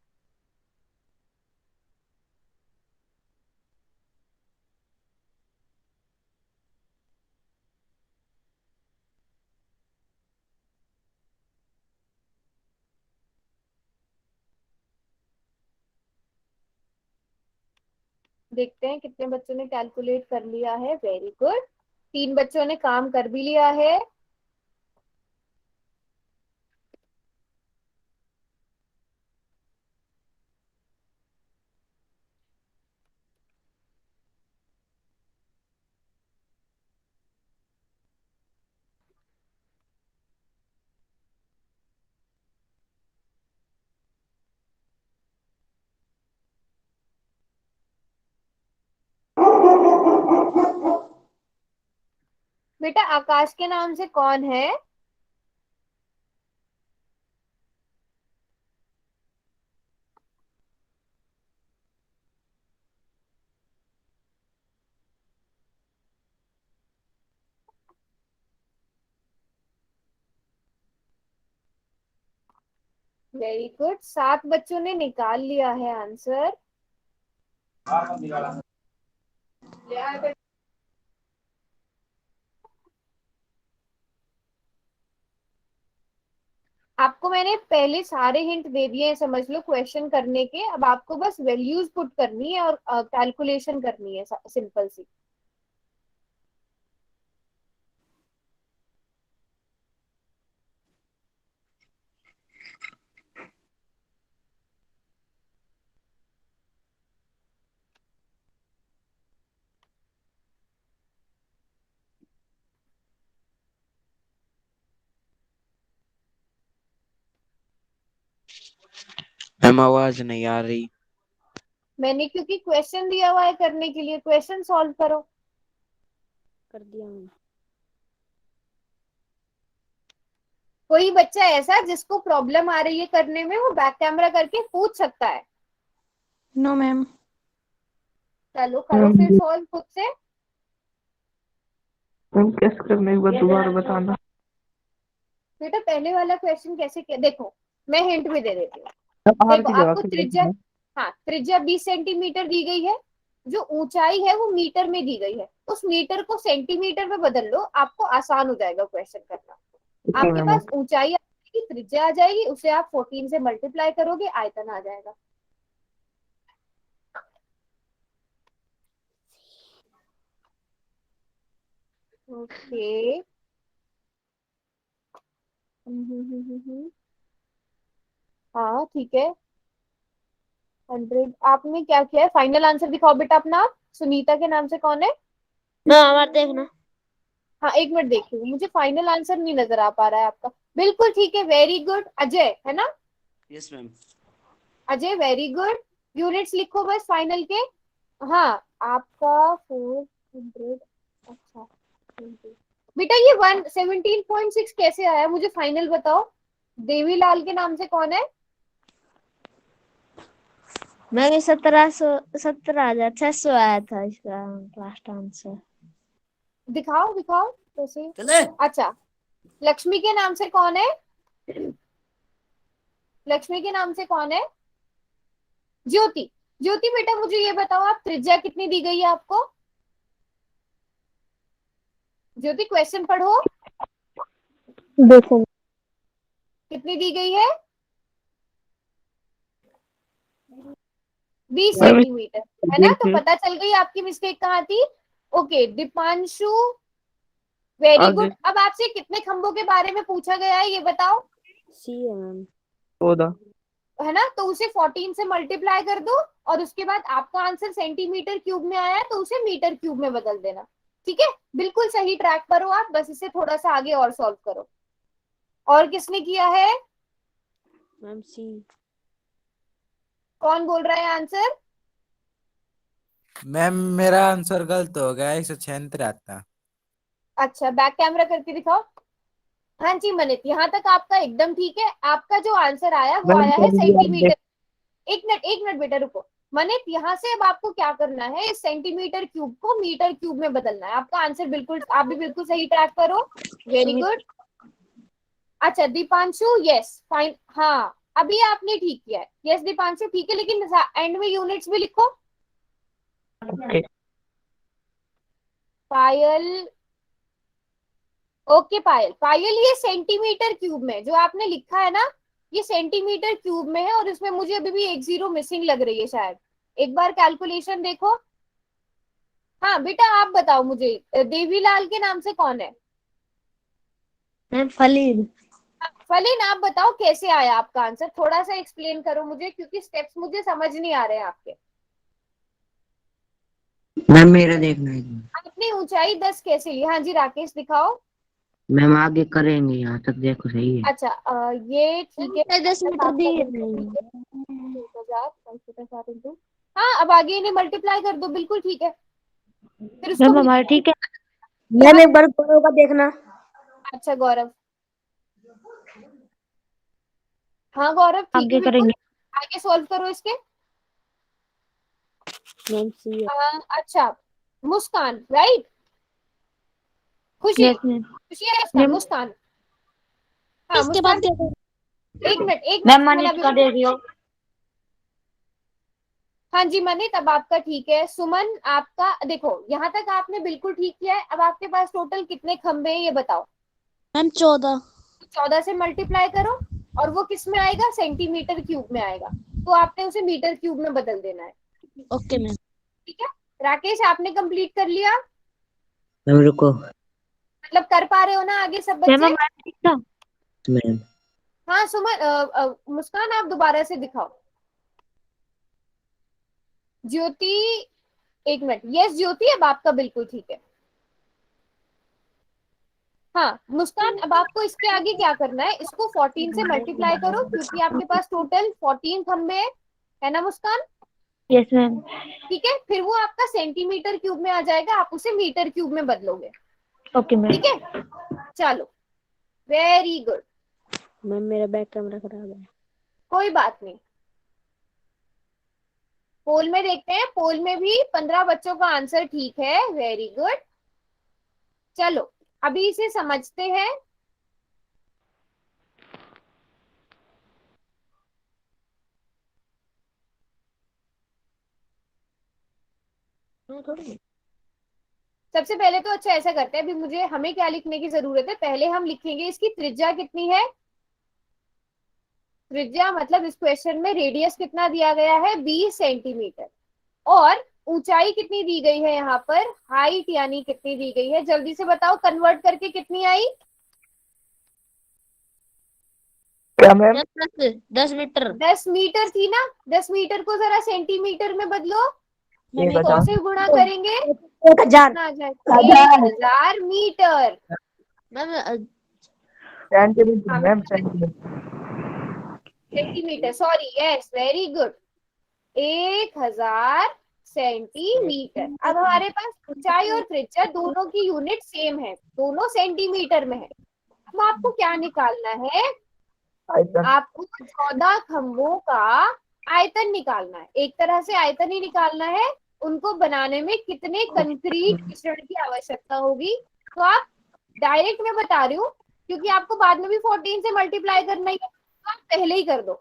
A: देखते हैं कितने बच्चों ने कैलकुलेट कर लिया है। वेरी गुड, 3 बच्चों ने काम कर भी लिया है। बेटा आकाश के नाम से कौन है? वेरी गुड, 7 बच्चों ने निकाल लिया है आंसर। आपको मैंने पहले सारे हिंट दे दिए हैं, समझ लो, क्वेश्चन करने के। अब आपको बस वैल्यूज पुट करनी है और कैलकुलेशन करनी है, सिंपल सी।
H: मैम आवाज नहीं आ रही।
A: मैंने क्योंकि क्वेश्चन दिया हुआ है करने के लिए, क्वेश्चन सॉल्व करो।
F: कर दिया मैंने।
A: कोई बच्चा ऐसा जिसको प्रॉब्लम आ रही है करने में, वो बैक कैमरा करके पूछ सकता है।
F: No ma'am.
A: चलो करो फिर सॉल्व खुद से।
E: मैम कैसे करने के बाद दोबारा बताना।
A: बेटा पहले वाला क्वेश्चन कैसे किया, देखो मैं हिंट भी दे देती हूँ।
E: आर
A: देखो
E: की जगह
A: आपको
E: से
A: त्रिज्या, हाँ त्रिज्या 20 सेंटीमीटर दी गई है। जो ऊंचाई है वो मीटर में दी गई है। उस मीटर को सेंटीमीटर में बदल लो, आपको आसान हो जाएगा क्वेश्चन करना।
E: ओके
A: आपके
E: मैम।
A: पास ऊंचाई आ जाएगी, त्रिज्या आ जाएगी, उसे आप 14 से मल्टीप्लाई करोगे, आयतन आ जाएगा। ओके। हाँ ठीक है। 100। आपने क्या किया है, फाइनल आंसर दिखाओ बेटा अपना। सुनीता के नाम से कौन है?
F: ना हमारे देखना।
A: हाँ एक मिनट देखिए, मुझे फाइनल आंसर नहीं नजर आ पा रहा है आपका। बिल्कुल ठीक है, वेरी गुड। अजय है ना?
D: Yes ma'am.
A: Ajay very good. Units लिखो बस फाइनल के। हाँ आपका 400। अच्छा 20। बेटा ये 117.6 कैसे आया, मुझे फाइनल बताओ। देवीलाल के नाम से कौन है?
F: मैंने 17,600 आया था इसका लास्ट आंसर।
A: दिखाओ दिखाओ कैसे।
D: चले।
A: अच्छा लक्ष्मी के नाम से कौन है? लक्ष्मी के नाम से कौन है? ज्योति। ज्योति बेटा मुझे ये बताओ, आप त्रिज्या कितनी दी गई है आपको? ज्योति क्वेश्चन पढ़ो।
E: देखो
A: कितनी दी गई है? 20
E: मैम
A: सेंटीमीटर है ना, तो पता चल गई आपकी मिस्टेक कहाँ थी। ओके दीपांशु वेरी
E: आगे
A: गुड। अब आपसे कितने खंभों के बारे में पूछा गया है ये बताओ।
F: सी है मैम।
E: 14।
A: है ना, तो उसे 14 से मल्टीप्लाई कर दो, और उसके बाद आपका आंसर सेंटीमीटर क्यूब में आया है तो उसे मीटर क्यूब में बदल देना। ठीक है, बिल्कुल सही ट्रैक पर हो आप, बस इसे थोड़ा सा आगे और सॉल्व करो। और किसने किया है?
F: मैम सी।
A: कौन बोल रहा है आंसर?
I: मैम मेरा आंसर गलत हो गया, 176 आता।
A: अच्छा बैक कैमरा करके दिखाओ। हाँ जी मनित, यहाँ तक आपका एकदम ठीक है। आपका जो आंसर आया वो
E: मैम
A: आया है
E: कर दिया
A: सेंटीमीटर। एक मिनट बेटा रुको। मनित, यहाँ से अब आपको क्या करना है, इस सेंटीमीटर क्यूब को मीटर क्यूब में बदलना है। आपका आंसर बिल्कुल, आप भी बिल्कुल सही ट्रैक करो। Very good. अच्छा दीपांशु, यस फाइन, हाँ अभी आपने ठीक किया है। यस दीपांशु ठीक है, लेकिन एंड में यूनिट्स भी लिखो।
E: ओके।
A: पायल, ओके पायल, पायल ये सेंटीमीटर क्यूब में जो आपने लिखा है ना, ये सेंटीमीटर क्यूब में है, और इसमें मुझे अभी भी एक जीरो मिसिंग लग रही है शायद। एक बार कैलकुलेशन देखो। हाँ बेटा आप बताओ मुझे, देवीलाल के नाम से कौन है?
F: मैम फलीन।
A: फलीन, आप बताओ कैसे आया आपका आंसर, थोड़ा सा एक्सप्लेन करो मुझे, क्योंकि स्टेप्स मुझे समझ नहीं आ रहे हैं आपके।
D: मैम मेरा देखना है।
A: आपने ऊंचाई 10 कैसे ली? हाँ जी राकेश दिखाओ।
D: मैम आगे करेंगे, यहाँ तक देखो सही है।
A: अच्छा ये ठीक है।
F: 10 मीटर दिए नहीं।
A: 1000 इंटू, हाँ अब आगे इन्हें मल्टीप्लाई कर दो, बिल्कुल ठीक है। फिर उसको
F: मैम हमारा ठीक है।
A: यहाँ-
F: मैम एक बार गौरव का देखना।
A: अच्छा गौरव, हाँ गौरव ठीक है
F: आगे
A: बिल्कुल।
F: करेंगे।
A: आगे सॉल्व करो इसके।
F: मैम सी
A: अच्छा मुस्कान, राइट? खुशी,
F: यस मैम।
A: खुशी है इसका,
F: मैम
A: मुस्कान। हाँ
B: इसके बाद
A: मुस्कान,
B: क्या करें?
A: एक मिनट
F: मैम
A: सुमन
F: मनीष
A: अभी-
F: का देख लो।
A: हाँ जी मनीत, अब आपका ठीक है। सुमन आपका देखो, यहाँ तक आपने बिल्कुल ठीक किया है। अब आपके पास टोटल कितने खंबे हैं ये बताओ।
B: मैम 14।
A: 14 से मल्टीप्लाई करो, और वो किस में आएगा? सेंटीमीटर क्यूब में आएगा, तो आपने उसे मीटर क्यूब में बदल देना है।
B: Okay ma'am.
A: ठीक है राकेश, आपने कंप्लीट कर लिया?
D: मैम रुको।
A: मतलब कर पा रहे हो ना आगे सब
F: मैम
A: बच्चे?
F: हमारा ठीक था।
D: मैम
A: हाँ सुमन, मुस्कान आप दोबारा से दिखाओ। ज्योति, एक मिनट, यस ज्योति अब आपका बिल्कुल ठीक है। हाँ मुस्कान, अब आपको इसके आगे क्या करना है, इसको 14 से मल्टीप्लाई करो, क्योंकि आपके पास टोटल 14 खंबे है ना मुस्कान?
F: Yes ma'am.
A: ठीक है, फिर वो आपका सेंटीमीटर क्यूब में आ जाएगा, आप उसे मीटर क्यूब में बदलोगे।
F: Okay ma'am.
A: ठीक है चलो, वेरी गुड।
F: मैम मेरा बैक कैमरा खराब है।
A: कोई बात नहीं, पोल में देखते हैं। पोल में भी 15 बच्चों का आंसर ठीक है, वेरी गुड। चलो अभी इसे समझते हैं। सबसे पहले तो अच्छा ऐसा करते हैं, अभी मुझे हमें क्या लिखने की जरूरत है, पहले हम लिखेंगे इसकी त्रिज्या कितनी है। त्रिज्या मतलब इस क्वेश्चन में रेडियस कितना दिया गया है, 20 सेंटीमीटर। और ऊंचाई कितनी दी गई है यहाँ पर, हाइट यानी कितनी दी गई है, जल्दी से बताओ कन्वर्ट करके कितनी आई?
E: क्या मैम?
F: 10 मीटर।
A: 10 मीटर थी ना। 10 मीटर को जरा सेंटीमीटर में बदलो।
B: मैम
A: 100 से गुणा करेंगे
F: 1000।
A: कितना आ जाएगा? 1000 metre.
F: Ma'am
E: centimetre ma'am, centimetre.
A: Centimetre, sorry, yes very good, 1000 centimetre. अब हमारे पास ऊंचाई और त्रिज्या दोनों की यूनिट सेम है, दोनों सेंटीमीटर में है। अब आपको क्या निकालना है?
E: आयतन।
A: आपको 14 खंभों का आयतन निकालना है। एक तरह से आयतन ही निकालना है। उनको बनाने में कितने कंक्रीट मिश्रण की आवश्यकता होगी, तो आप डायरेक्ट मैं बता रही हूँ, क्योंकि आपको बाद में भी 14 से मल्टीप्लाई करना ही है, तो आप पहले ही कर दो।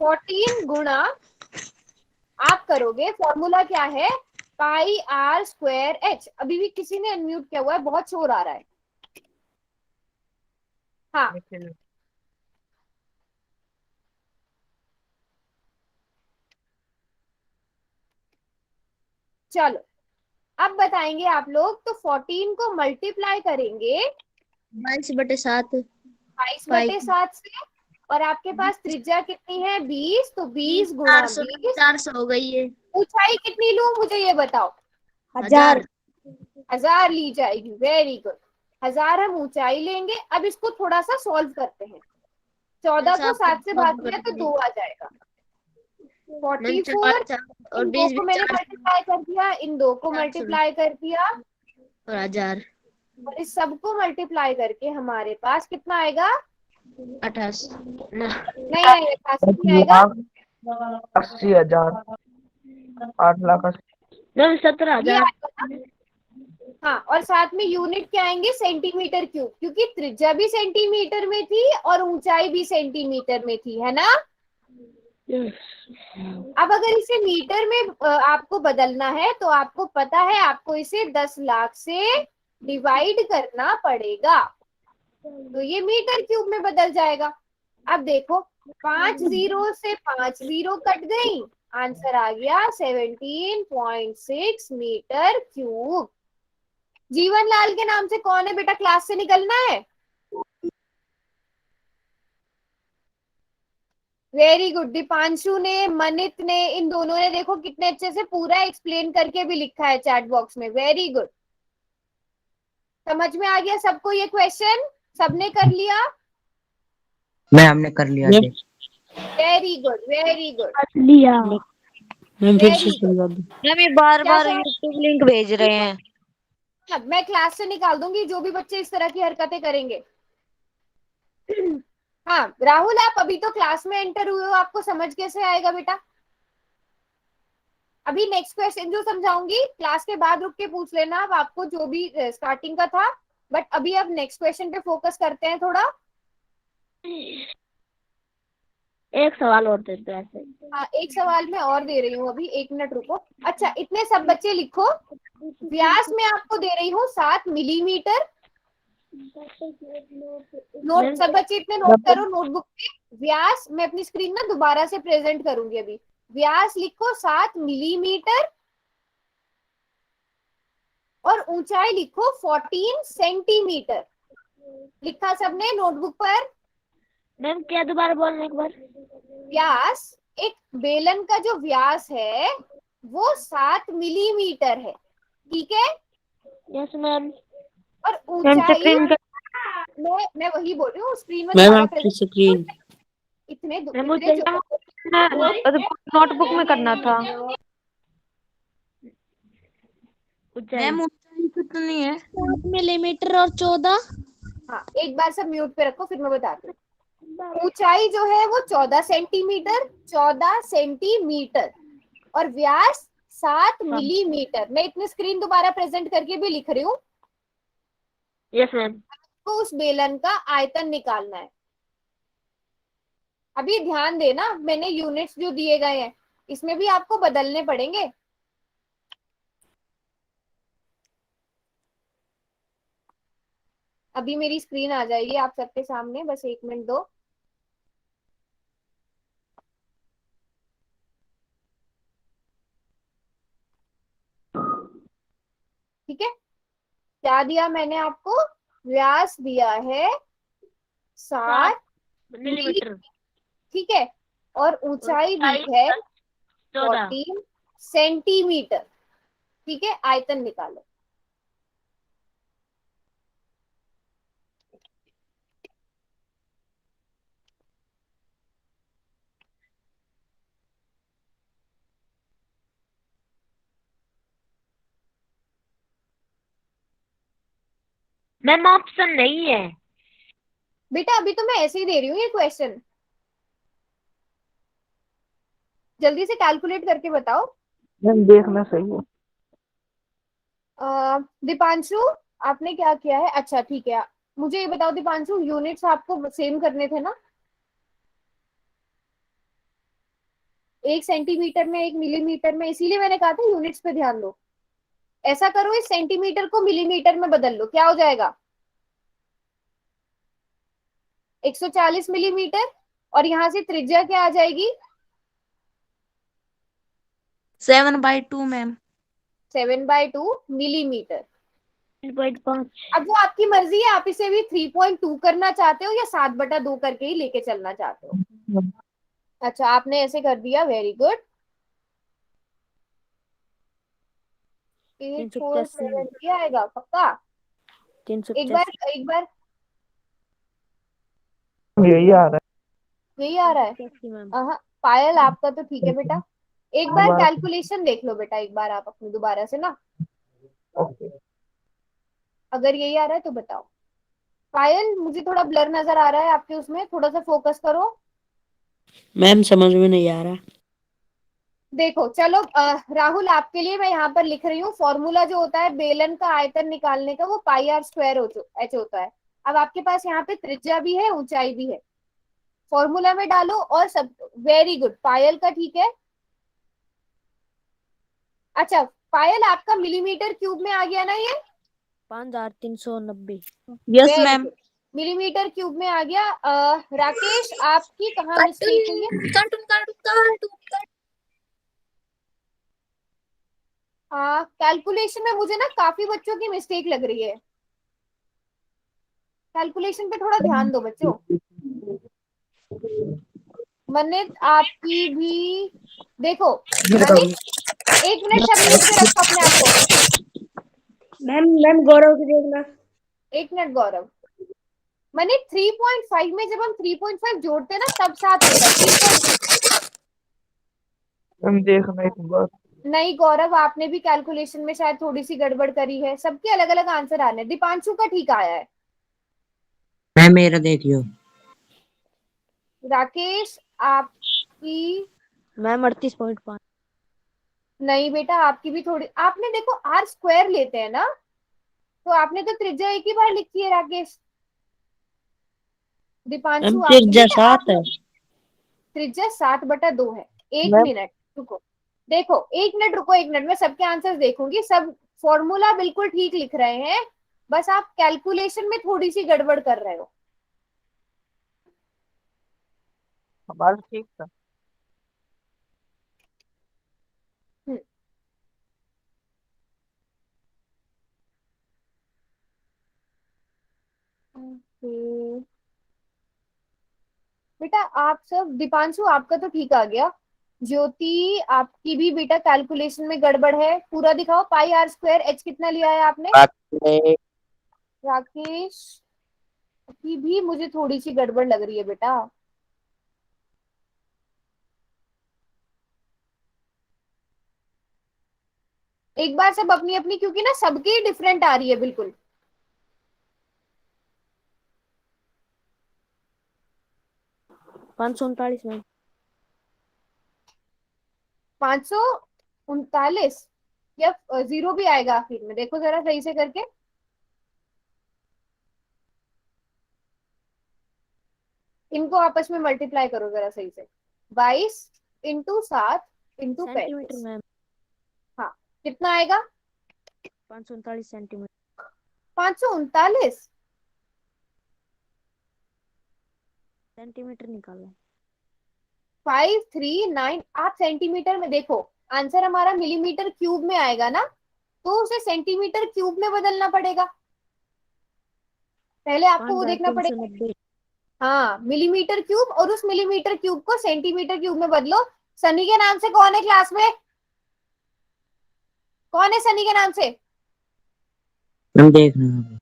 A: 14 गुणा आप करोगे, फॉर्मूला क्या है, पाई आर स्क्वायर एच। अभी भी किसी ने अनम्यूट किया हुआ है, बहुत शोर आ रहा है। हाँ चलो अब बताएंगे आप लोग, तो 14 को मल्टीप्लाई करेंगे
F: 22/7।
A: 22/7 से, और आपके पास त्रिज्या कितनी है, 20, तो 20 गुणा 20।
F: 400 हो गई है।
A: ऊंचाई कितनी लूं मुझे ये बताओ?
F: 1000।
A: 1000 ली जाएगी, वेरी गुड। 1000 हम ऊंचाई लेंगे। अब इसको थोड़ा सा सॉल्व करते हैं। 14 को 7 से भाग दिया तो 2 आ जाएगा। 44,
F: और
A: इन दो को मैंने मल्टीप्लाई कर दिया, इन दो को
F: 400
A: मल्टीप्लाई कर दिया,
F: और 1000।
A: और इस सबको मल्टीप्लाई करके हमारे पास कितना आएगा?
B: 88
A: नहीं आएगा, पास कितना आएगा?
E: 80,000 8,80,000।
F: मैम
A: ये
F: 17,000।
A: आएगा ना? हाँ, और साथ में यूनिट क्या आएंगे? सेंटीमीटर क्यूब, क्योंकि त्रिज्या भी सेंटीमीटर में थी और ऊंचाई भी सेंटीमीटर में थी, है ना? अब अगर इसे मीटर में आपको बदलना है तो आपको पता है आपको इसे 10 लाख से डिवाइड करना पड़ेगा, तो ये मीटर क्यूब में बदल जाएगा। अब देखो 5 जीरो से 5 जीरो कट गई, आंसर आ गया 17.6 मीटर क्यूब। जीवन लाल के नाम से कौन है बेटा क्लास से निकलना है? Very good. दीपांशु ने, मनित ने, इन दोनों ने देखो कितने अच्छे से पूरा एक्सप्लेन करके भी लिखा है चैट बॉक्स में। Very good. समझ में आ गया सबको ये क्वेश्चन? सबने कर लिया?
D: मैम हमने कर लिया जी।
A: वेरी गुड, वेरी गुड,
F: लिया।
H: मैम फिर से
A: वेरी गुड।
H: समझा दो।
F: मैम ये बार
A: क्या
F: बार
A: समझ-
F: यूट्यूब लिंक भेज रहे हैं।
A: मैं क्लास से निकाल दूंगी जो भी बच्चे इस तरह की हरकतें करेंगे। हाँ राहुल, आप अभी तो क्लास में एंटर हुए हो, आपको समझ कैसे आएगा बेटा? अभी नेक्स्ट क्वेश्चन जो समझाऊंगी क्लास के बाद रुक के पूछ लेना आप, आपको जो भी स्टार्टिंग का था, बट अभी अब नेक्स्ट क्वेश्चन पे फोकस करते हैं थोड़ा।
F: एक सवाल और देते हैं ऐसे।
A: हाँ, एक सवाल मैं और दे रही हूँ अभी, 1 मिनट रुको। अच्छा, इतने सब बच्चे लिखो, व्यास में आपको दे रही हूँ 7 मिलीमीटर। नोट सब बच्चे इतने नोट करो नोटबुक पे। व्यास मैं अपनी स्क्रीन ना दोबारा से प्रेजेंट करूंगी अभी। व्यास लिखो 7 मिलीमीटर और ऊंचाई लिखो 14 सेंटीमीटर। लिखा सबने नोटबुक पर?
F: मैम क्या दोबारा बोलना एक बार?
A: व्यास, एक बेलन का जो व्यास है वो 7 मिलीमीटर है, ठीक है?
F: Yes ma'am.
A: और ऊंचाई, मैं वही बोल रही हूँ, स्क्रीन में
H: मैम
A: दोबारा
H: आपकी
A: present-
H: स्क्रीन।
A: इतने
F: मुझे नोटबुक में करना था।
C: मैम ऊंचाई कितनी है?
B: 7 मिलीमीटर और 14।
A: हाँ, एक बार सब म्यूट पे रखो फिर मैं बताती हूँ। ऊंचाई जो है वो 14 सेंटीमीटर, 14 सेंटीमीटर, और व्यास 7 मिलीमीटर। मैं इतने स्क्रीन दोबारा प्रेजेंट करके भी लिख रही हूँ।
F: Yes ma'am.
A: तो उस बेलन का आयतन निकालना है। अभी ध्यान देना, मैंने यूनिट्स जो दिए गए हैं इसमें भी आपको बदलने पड़ेंगे। अभी मेरी स्क्रीन आ जाएगी आप सबके सामने, बस 1 मिनट दो। ठीक है, क्या दिया मैंने आपको? व्यास दिया है 7
F: मिलीमीटर।
A: ठीक है, और ऊंचाई दी है
F: 14।
A: 14 सेंटीमीटर। ठीक है, आयतन निकालो।
F: मैम ऑप्शन नहीं है।
A: बेटा अभी तो मैं ऐसे ही दे रही हूँ ये क्वेश्चन, जल्दी से कैलकुलेट करके बताओ।
E: मैम देखना सही है।
A: दीपांशु, आपने क्या किया है? अच्छा ठीक है, मुझे ये बताओ दीपांशु, यूनिट्स आपको सेम करने थे ना? 1 सेंटीमीटर में 1 मिलीमीटर में, इसीलिए मैंने कहा था यूनिट्स पे ध्यान दो। ऐसा करो, इस सेंटीमीटर को मिलीमीटर में बदल लो, क्या हो जाएगा? 140 मिलीमीटर, और यहाँ से त्रिज्या क्या आ जाएगी?
C: 7/2 मैम।
A: 7/2 मिलीमीटर।
F: 3.5।
A: अब वो आपकी मर्जी है, आप इसे भी 3.2 करना चाहते हो या 7/2 करके ही लेके चलना चाहते हो। अच्छा, आपने ऐसे कर दिया, वेरी गुड। 847 ये आएगा पक्का? एक बार
E: यही आ रहा
A: यही आ रहा है। पायल आपका तो ठीक है बेटा, एक बार
E: दोबारा-
A: कैलकुलेशन देख लो बेटा, एक बार आप अपनी दोबारा से ना।
E: है। ओके।
A: अगर यही आ रहा है तो बताओ। पायल मुझे थोड़ा ब्लर नजर आ रहा है आपके उसमें, थोड़ा सा फोकस करो।
H: मैम समझ में नहीं आ रहा।
A: देखो चलो राहुल आपके लिए मैं यहाँ पर लिख रही हूँ, फॉर्मूला जो होता है बेलन का आयतन निकालने का वो पाई आर स्क्वायर एच होता है। अब आपके पास यहाँ पे त्रिज्या भी है, ऊंचाई भी है, फॉर्मूला में डालो और सब। वेरी गुड पायल का, ठीक है। अच्छा पायल आपका मिलीमीटर क्यूब में आ गया ना ये?
F: 5390।
C: Yes
A: very
C: ma'am.
A: Good, millimetre cube में आ गया। राकेश आपकी कहाँ मिस्टेक हुई है? कैलकुलेशन में मुझे ना काफी बच्चों की मिस्टेक लग रही है, कैलकुलेशन पे थोड़ा ध्यान दो बच्चों। मनित आपकी भी, देखो मनित 1 मिनट सब म्यूट पे रखो अपने आप को।
F: मैम मैम गौरव की देखना।
A: 1 मिनट गौरव। मनित 3.5 में जब हम 3.5 जोड़ते हैं ना तब 7 होता है, 3.
E: मैम देखना एक बार।
A: नहीं गौरव आपने भी कैलकुलेशन में शायद थोड़ी सी गड़बड़ करी है, सबके अलग अलग आंसर आने हैं। दीपांशु का ठीक आया है।
D: मैम मेरा देखियो।
A: राकेश आपकी
F: मैम 38.5।
A: नहीं बेटा, आपकी भी थोड़ी, आपने देखो आर स्क्वायर लेते हैं ना, तो आपने तो त्रिज्या एक ही बार लिखी है राकेश।
H: मैम
A: दीपांशु आपकी
H: त्रिज्या
A: बेटा
H: 7
A: आप,
H: है।
A: त्रिज्या 7/2 है। एक
E: मैम
A: मिनट रुको, देखो 1 मिनट रुको, 1 मिनट में सबके आंसर देखूंगी। सब फॉर्मूला बिल्कुल ठीक लिख रहे हैं, बस आप कैलकुलेशन में थोड़ी सी गड़बड़ कर रहे हो।
E: हमारा ठीक था।
A: हम्म, ओके। बेटा आप सब, दीपांशु आपका तो ठीक आ गया। ज्योति आपकी भी बेटा कैलकुलेशन में गड़बड़ है, पूरा दिखाओ। पाई आर स्क्वायर एच कितना लिया है आपने?
H: आपने
A: राकेश की भी मुझे थोड़ी सी गड़बड़ लग रही है बेटा। एक बार सब अपनी अपनी, क्योंकि ना सबकी डिफरेंट आ रही है बिल्कुल।
F: 539 मैम।
A: 539 या जीरो भी आएगा आखिर में, देखो जरा सही से करके। इनको आपस में मल्टीप्लाई करो जरा सही से। 22 × 7 ×
F: सेंटीमीटर
A: 35।
F: मैम।
A: हाँ कितना आएगा?
F: 539 सेंटीमीटर।
A: 539
F: सेंटीमीटर निकालो।
A: 539। आप सेंटीमीटर में देखो, आंसर हमारा मिलीमीटर क्यूब में आएगा ना, तो उसे सेंटीमीटर क्यूब में बदलना पड़ेगा। पहले आपको वो देखना पड़ेगा।
F: 5390।
A: हाँ मिलीमीटर क्यूब, और उस मिलीमीटर क्यूब को सेंटीमीटर क्यूब में बदलो। सनी के नाम से कौन है क्लास में? कौन है सनी के नाम से?
D: मैम देखना।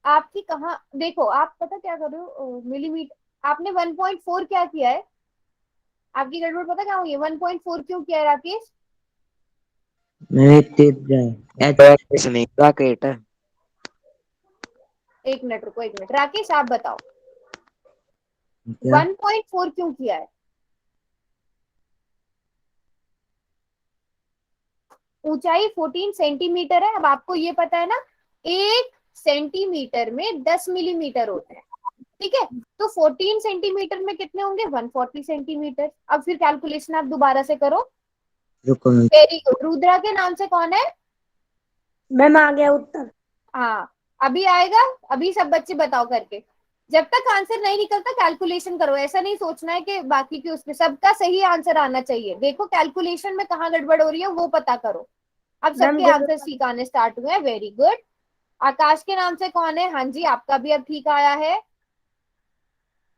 A: आपकी कहाँ, देखो आप पता क्या कर रहे हो, मिलीमीटर आपने 1.4 क्या किया है? आपकी गड़बड़ पता क्या हुई है? 1.4 क्यों किया है राकेश?
D: मैंने तेज जाए
H: कुछ नहीं, रॉकेट है।
A: 1 मिनट रुको, 1 मिनट राकेश आप बताओ
D: क्या
A: 1.4 क्यों किया है? ऊंचाई 14 सेंटीमीटर है। अब आपको ये पता है ना, 1 सेंटीमीटर में 10 मिलीमीटर होते हैं, ठीक है? तो 14 सेंटीमीटर में कितने होंगे? 140 सेंटीमीटर। अब फिर कैलकुलेशन आप दोबारा से करो।
D: रुको।
A: Very good. रुद्रा के नाम से कौन है?
F: मैम आ गया उत्तर।
A: हाँ अभी आएगा, अभी सब बच्चे बताओ करके। जब तक आंसर नहीं निकलता कैलकुलेशन करो, ऐसा नहीं सोचना है कि बाकी के उसमें सबका सही आंसर आना चाहिए। देखो कैलकुलेशन में कहाँ गड़बड़ हो रही है वो पता करो। अब
F: मैम
A: सबके आंसर ठीक आने स्टार्ट हुए हैं, वेरी गुड। आकाश के नाम से कौन है? हाँ जी आपका भी अब ठीक आया है।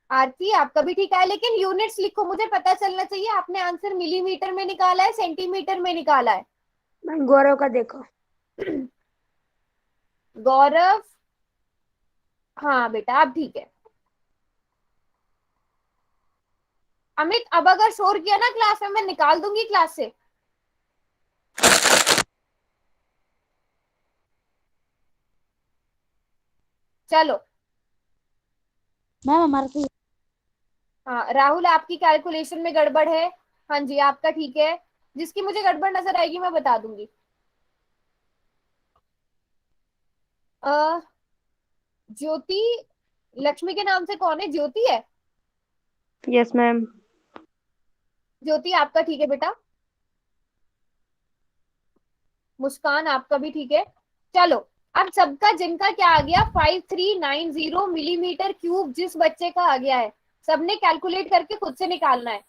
A: आरती आपका भी ठीक आया, लेकिन यूनिट्स लिखो, मुझे पता चलना चाहिए आपने आंसर मिलीमीटर में निकाला है सेंटीमीटर में निकाला है।
F: मैम गौरव का देखो।
A: गौरव, हाँ बेटा अब ठीक है। अमित अब अगर शोर किया ना क्लास में, मैं निकाल दूंगी क्लास से। चलो।
B: मैम हमारा तो
A: हाँ राहुल, आपकी कैलकुलेशन में गड़बड़ है। हाँ जी, आपका ठीक है। जिसकी मुझे गड़बड़ नजर आएगी मैं बता दूंगी। ज्योति, लक्ष्मी के नाम से कौन है? ज्योति है।
F: Yes ma'am.
A: ज्योति आपका ठीक है बेटा। मुस्कान आपका भी ठीक है। चलो, अब सबका जिनका क्या आ गया, 5390 मिलीमीटर क्यूब जिस बच्चे का आ गया है, सबने कैलकुलेट करके खुद से निकालना है।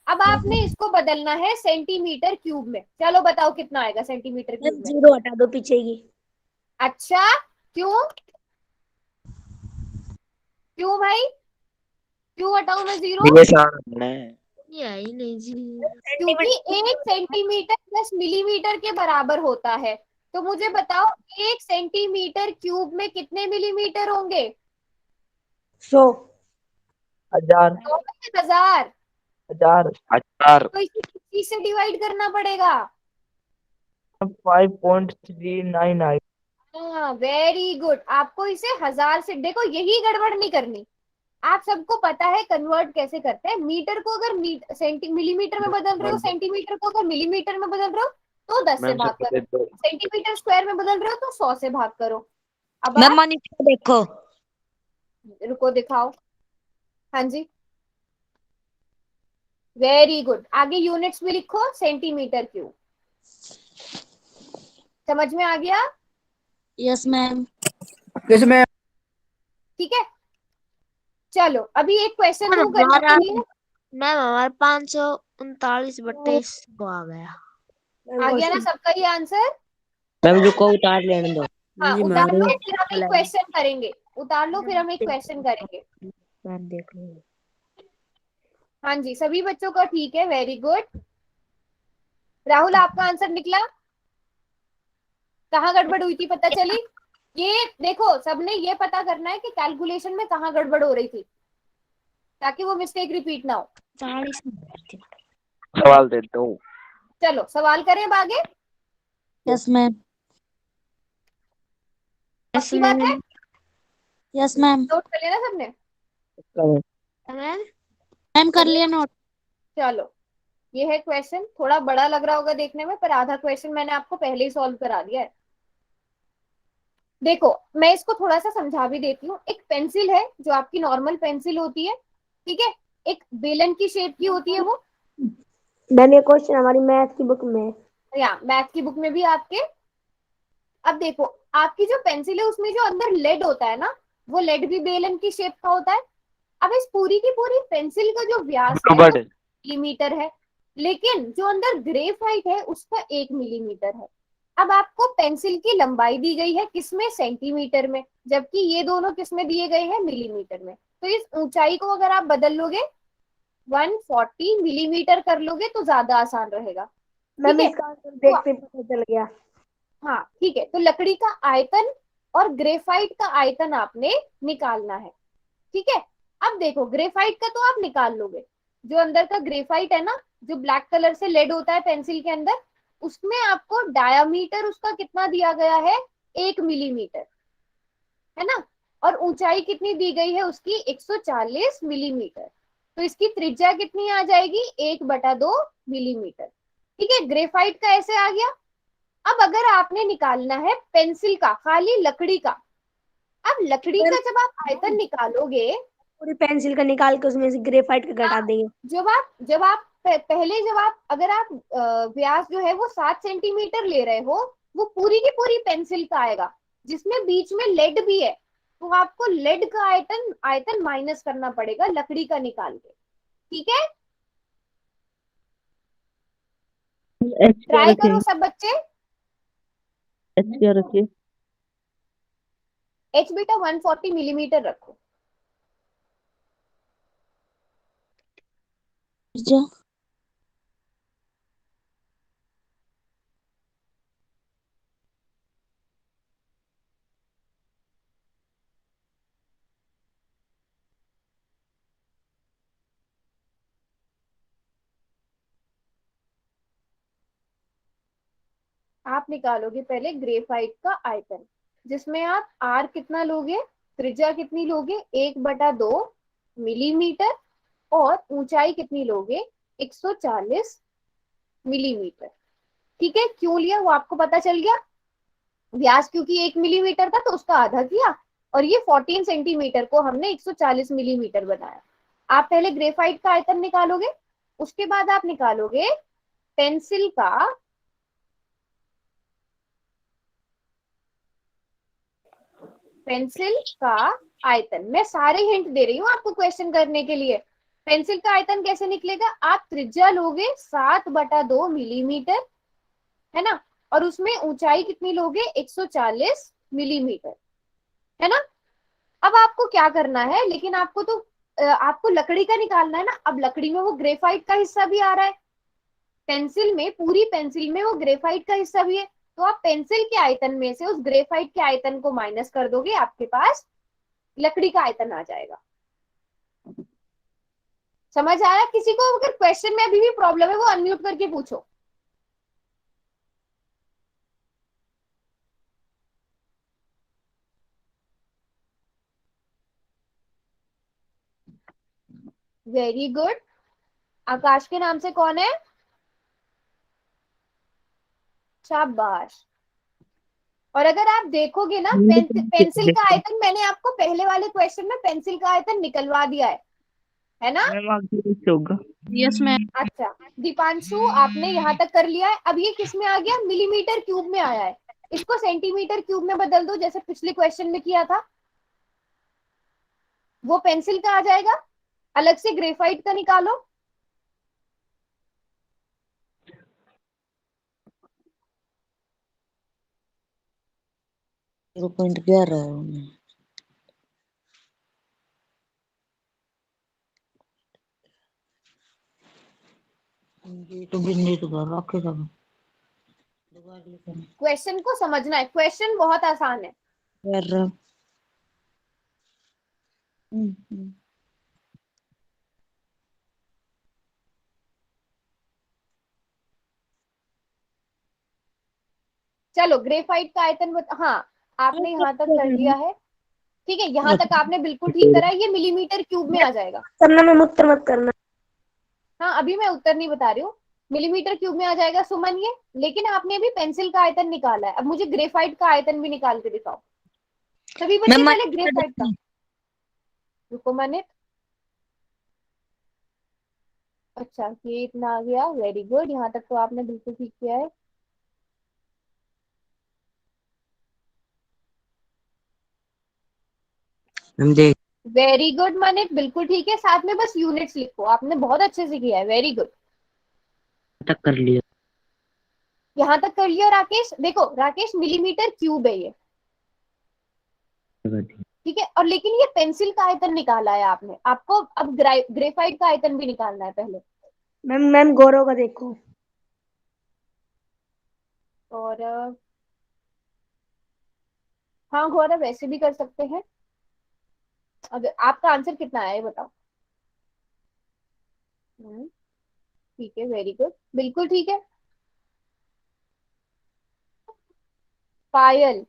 A: अब आपने इसको बदलना है सेंटीमीटर क्यूब में। चलो बताओ कितना आएगा सेंटीमीटर क्यूब में।
F: जीरो हटा दो पीछे की।
A: अच्छा, क्यों? क्यों भाई, क्यों हटाऊं मैं जीरो?
H: ये आसान है।
F: ये आई नहीं जी।
A: क्योंकि 1 सेंटीमीटर 10 मिलीमीटर के बराबर होता है। तो मुझे बताओ, 1 सेंटीमीटर क्यूब में कितने मिलीमीटर होंगे?
F: 100।
E: 1000
A: 100 में 1000।
E: 1000
H: हजार।
A: तो इसे किस चीज से डिवाइड करना पड़ेगा?
E: 5.399।
A: हाँ वेरी गुड, आपको इसे 1000 से, देखो यही गड़बड़ नहीं करनी। आप सबको पता है कन्वर्ट कैसे करते हैं। मीटर को अगर मिलीमीटर में बदल रहे हो, सेंटीमीटर को अगर मिलीमीटर में बदल रहे हो तो 10 से
H: मैम
A: भाग
H: सबको
A: करो,
H: दे दो।
A: सेंटीमीटर स्क्वायर में बदल रहे हो तो 100 से भाग करो। अब
F: मैम
A: आप
F: मनीषा देखो।
A: रुको दिखाओ। हाँ जी, वेरी गुड। आगे यूनिट्स भी लिखो, सेंटीमीटर क्यूब। समझ में आ गया?
B: Yes ma'am.
E: किसमें?
A: ठीक है। चलो अभी एक क्वेश्चन दूं करने
F: हमारा
A: के लिए।
F: मैम हमारा 539/100 को आ गया।
A: आ गया ना सबका ये आंसर?
D: मैम रुको उतार लेने दो।
A: हाँ
F: जी
A: उतार
F: मारो।
A: लो, फिर हम एक क्वेश्चन करेंगे। उतार लो, फिर हम एक क्वेश्चन करेंगे।
F: मैम देख लो।
A: हाँ जी, सभी बच्चों का ठीक है, वेरी गुड। राहुल आपका आंसर निकला? कहाँ गड़बड़ हुई थी पता चली? ये देखो, सबने ये पता करना है कि कैलकुलेशन में कहाँ गड़बड़ हो रही थी, ताकि वो मिस्टेक रिपीट ना हो।
F: 40।
H: सवाल दे दो।
A: चलो सवाल करें अब आगे।
B: Yes ma'am.
A: पक्की बात है?
B: Yes ma'am.
A: नोट कर लेना सबने।
B: मैम कर लिया नोट।
A: चलो, ये है क्वेश्चन। थोड़ा बड़ा लग रहा होगा देखने में, पर आधा क्वेश्चन मैंने आपको पहले ही सॉल्व करा दिया है। देखो, मैं इसको थोड़ा सा समझा भी देती हूँ। एक पेंसिल है जो आपकी नॉर्मल पेंसिल होती है, ठीक है। एक बेलन की शेप की होती है वो।
F: मैम ये क्वेश्चन हमारी मैथ की बुक में।
A: या मैथ की बुक में भी आपके। अब देखो, आपकी जो पेंसिल है उसमें जो अंदर लेड होता है ना, वो लेड भी बेलन की शेप का होता है। अब इस पूरी की पूरी पेंसिल का जो व्यास है वो
H: कबड्डी।
A: मिलीमीटर है, लेकिन जो अंदर ग्रेफाइट है उसका 1 मिलीमीटर है। अब आपको पेंसिल की लंबाई दी गई है किसमें? सेंटीमीटर में, जबकि ये दोनों किसमें दिए गए हैं? मिलीमीटर में। तो इस ऊंचाई को अगर आप बदल लोगे, 140 मिलीमीटर कर लोगे तो ज्यादा आसान रहेगा। ठीक
F: मैम
A: है।
F: इसका आंसर
A: तो
F: देखते ही पता चल गया।
A: हाँ ठीक है, तो लकड़ी का आयतन और ग्रेफाइट का आयतन आपने निकालना है। ठीक है। अब देखो, ग्रेफाइट का तो आप निकाल लोगे। जो अंदर का ग्रेफाइट है ना, जो ब्लैक कलर से लेड होता है पेंसिल के अंदर, उसमें आपको डायामीटर उसका कितना दिया गया है? 1 मिलीमीटर, है ना। और ऊंचाई कितनी दी गई है उसकी? 140 मिलीमीटर। तो इसकी त्रिज्या कितनी आ जाएगी? 1/2 मिलीमीटर। ठीक है, ग्रेफाइट का ऐसे आ गया। अब अगर आपने निकालना है पेंसिल का, खाली लकड़ी का, अब लकड़ी का जब आप आयतन निकालोगे,
F: पूरी पेंसिल का निकाल के उसमें से ग्रेफाइट का घटा देंगे।
A: पहले जब आप, अगर आप व्यास जो है वो 7 सेंटीमीटर ले रहे हो, वो पूरी की पूरी पेंसिल का आएगा, जिसमें बीच में लेड भी है। तो आपको लेड का आयतन आयतन माइनस करना पड़ेगा लकड़ी का निकाल के। ठीक है,
E: एच क्या
A: ट्राई करो
E: रखें?
A: सब बच्चे।
E: एच क्या रखें?
A: एच बेटा 140 मिलीमीटर रखो।
B: जो
A: आप निकालोगे पहले ग्रेफाइट का आयतन, जिसमें आप आर कितना लोगे? त्रिज्या कितनी लोगे, 1/2 मिलीमीटर, और ऊंचाई कितनी लोगे, 140 मिलीमीटर। ठीक है, क्यों लिया वो आपको पता चल गया। व्यास क्योंकि 1 मिलीमीटर था तो उसका आधा किया, और ये 14 सेंटीमीटर को हमने 140 मिलीमीटर बनाया। आप पहले ग्रेफाइट का आयतन निकालोगे, उसके बाद आप निकालोगे पेंसिल का आयतन। मैं सारे हिंट दे रही हूँ आपको क्वेश्चन करने के लिए। पेंसिल का आयतन कैसे निकलेगा, आप त्रिज्या लोगे 7/2 मिलीमीटर, है ना, और उसमें ऊंचाई कितनी लोगे, 140 मिलीमीटर, है ना। अब आपको क्या करना है, लेकिन आपको लकड़ी का निकालना है ना। अब लकड़ी में वो ग्रेफाइट का हिस्सा भी आ रहा है, पेंसिल में, पूरी पेंसिल में वो ग्रेफाइट का हिस्सा भी है। तो आप पेंसिल के आयतन में से उस ग्रेफाइट के आयतन को माइनस कर दोगे, आपके पास लकड़ी का आयतन आ जाएगा। समझ आया। किसी को अगर क्वेश्चन में अभी भी प्रॉब्लम है वो अनम्यूट करके पूछो। Very good. आकाश के नाम से कौन है, शाबाश। और अगर आप देखोगे ना, पेंसिल का आयतन मैंने आपको पहले वाले क्वेश्चन में पेंसिल का आयतन निकलवा दिया है ना।
E: मैम आगे होगा।
B: Yes ma'am.
A: अच्छा दीपांशु, आपने यहाँ तक कर लिया है। अब ये किस में आ गया, मिलीमीटर क्यूब में आया है। इसको सेंटीमीटर क्यूब में बदल दो, जैसे पिछले क्वेश्चन में किया था। वो पेंसिल का आ जाएगा, अलग से ग्रेफाइट का निकालो।
D: पॉइंट क्या रहा है ये तो बिजली तो कर रखे सब
A: क्वेश्चन को समझना है, क्वेश्चन बहुत आसान है।
D: यार
A: चलो ग्रेफाइट का आयतन हाँ, आपने यहाँ तक कर लिया है। ठीक है, यहाँ तक आपने बिल्कुल ठीक करा है। ये मिलीमीटर क्यूब में आ जाएगा।
F: करना में उत्तर मत करना।
A: हाँ, अभी मैं उत्तर नहीं बता रही हूँ, मिलीमीटर क्यूब में आ जाएगा सुमन ये। लेकिन आपने अभी पेंसिल का आयतन निकाला है, अब मुझे ग्रेफाइट का आयतन भी निकाल के दिखाओ। सभी बच्चे पहले ग्रेफाइट का। रुको मैंने, अच्छा ये इतना आ गया, वेरी गुड। यहाँ तक तो आपने बिल्कुल ठीक किया है।
D: हम देख
A: वेरी गुड मनित, बिल्कुल ठीक है। साथ में बस यूनिट्स लिखो, आपने बहुत अच्छे से किया है, वेरी गुड।
D: तक कर लिया।
A: यहाँ तक कर लिया राकेश। देखो राकेश, मिलीमीटर क्यूब है ये, ठीक है। और लेकिन ये पेंसिल का आयतन निकाला है आपने, आपको अब ग्रेफाइट का आयतन भी निकालना है पहले।
F: मैम गौरव का देखो।
A: और हाँ गौरव, वैसे भी कर सकते हैं। अगर आपका आंसर कितना है ये बताओ। ठीक है, वेरी गुड, बिल्कुल ठीक है। पायल,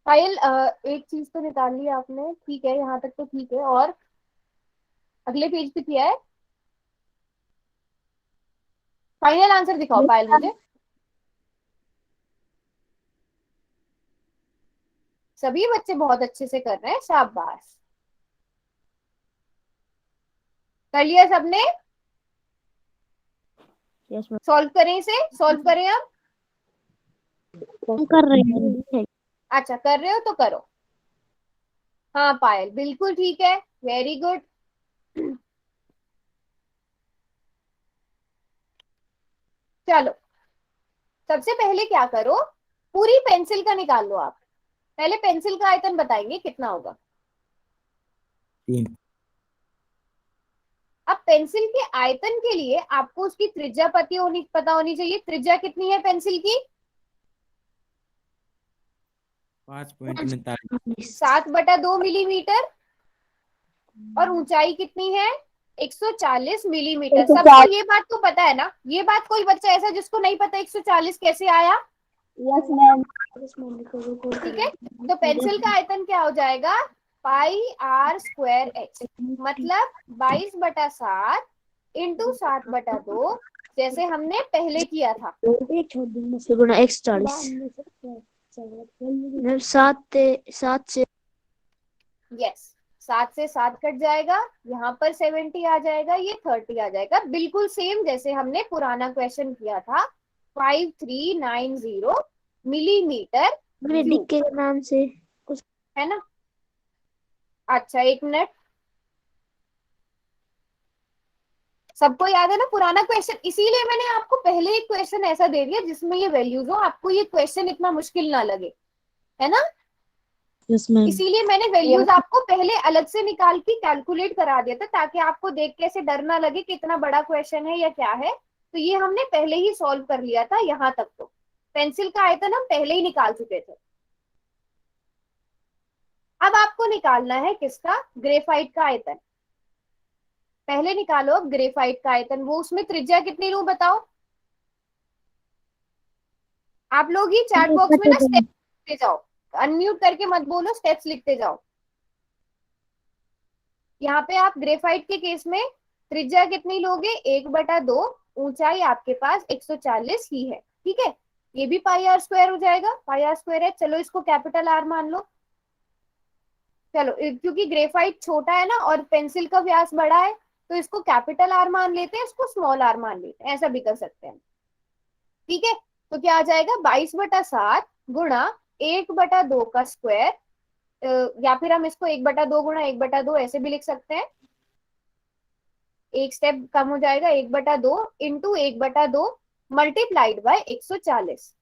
A: पायल एक चीज तो निकाल ली आपने, ठीक है, यहाँ तक तो ठीक है। और अगले पेज पे किया है। फाइनल आंसर दिखाओ पायल मुझे। सभी बच्चे बहुत अच्छे से कर रहे हैं, शाबाश। कर लिया सबने।
F: Yes ma'am.
A: सॉल्व करें, इसे सॉल्व करें अब।
B: हम कर रहे हैं।
A: अच्छा कर रहे हो तो करो। हाँ पायल बिल्कुल ठीक है, वेरी गुड। चलो सबसे पहले क्या करो, पूरी पेंसिल का निकाल लो आप। पहले पेंसिल का आयतन बताएंगे कितना होगा।
D: 3
A: अब पेंसिल के आयतन के लिए आपको उसकी त्रिज्या पता होनी चाहिए। त्रिज्या कितनी है पेंसिल की,
I: 5.49।
A: 7/2 मिलीमीटर। और ऊंचाई कितनी है, 140 मिलीमीटर। सबको ये बात तो पता है ना। ये बात कोई बच्चा ऐसा जिसको नहीं पता 140 कैसे आया, यस मैम। ठीक है, तो पेंसिल का आयतन क्या हो जाएगा, पाई आर स्क्वायर एच, मतलब 22/7 इंटू 7/2, जैसे हमने पहले किया था।
E: गुना 140 मैम। 7 से
A: यस, 7 से 7 कट जाएगा, यहाँ पर 70 आ जाएगा, ये 30 आ जाएगा, बिल्कुल सेम जैसे हमने पुराना क्वेश्चन किया था। 5390 मिलीमीटर क्यूब,
E: के नाम से
A: है ना। अच्छा, एक मिनट, सबको याद है ना पुराना क्वेश्चन, इसीलिए मैंने आपको पहले एक क्वेश्चन ऐसा दे दिया जिसमें ये वैल्यूज हो, आपको ये क्वेश्चन इतना मुश्किल ना लगे, है ना।
B: Yes ma'am.
A: इसीलिए मैंने वैल्यूज आपको पहले अलग से निकाल के कैलकुलेट करा दिया था, ताकि आपको देख के ऐसे डर ना लगे कि इतना बड़ा क्वेश्चन है या क्या है। तो ये हमने पहले ही सॉल्व कर लिया था, यहाँ तक तो पेंसिल का आयतन हम पहले ही निकाल चुके थे। अब आपको निकालना है किसका, ग्रेफाइट का आयतन। पहले निकालो अब ग्रेफाइट का आयतन, वो उसमें त्रिज्या कितनी लूं बताओ। आप लोग ही चैट बॉक्स में ना स्टेप्स लिखते जाओ, अनम्यूट करके मत बोलो, स्टेप्स लिखते जाओ। यहाँ पे आप ग्रेफाइट के केस में त्रिज्या कितनी लोगे, 1/2, ऊंचाई आपके पास 140 ही है, ठीक है। ये भी पाई आर स्क्वायर हो जाएगा, पाई आर स्क्वायर है, चलो इसको कैपिटल आर मान लो। चलो क्योंकि ग्रेफाइट छोटा है ना और पेंसिल का व्यास बड़ा है, तो इसको कैपिटल आर मान लेते हैं, इसको स्मॉल आर मान लेते हैं, ऐसा भी कर सकते हैं, ठीक है। तो क्या आ जाएगा, 22/7 गुणा 1/2 का स्क्वायर, या फिर हम इसको 1/2 गुणा 1/2 ऐसे भी लिख सकते हैं, एक स्टेप कम हो जाएगा, 1/2 इंटू 1/2 मल्टीप्लाइड बाय 140।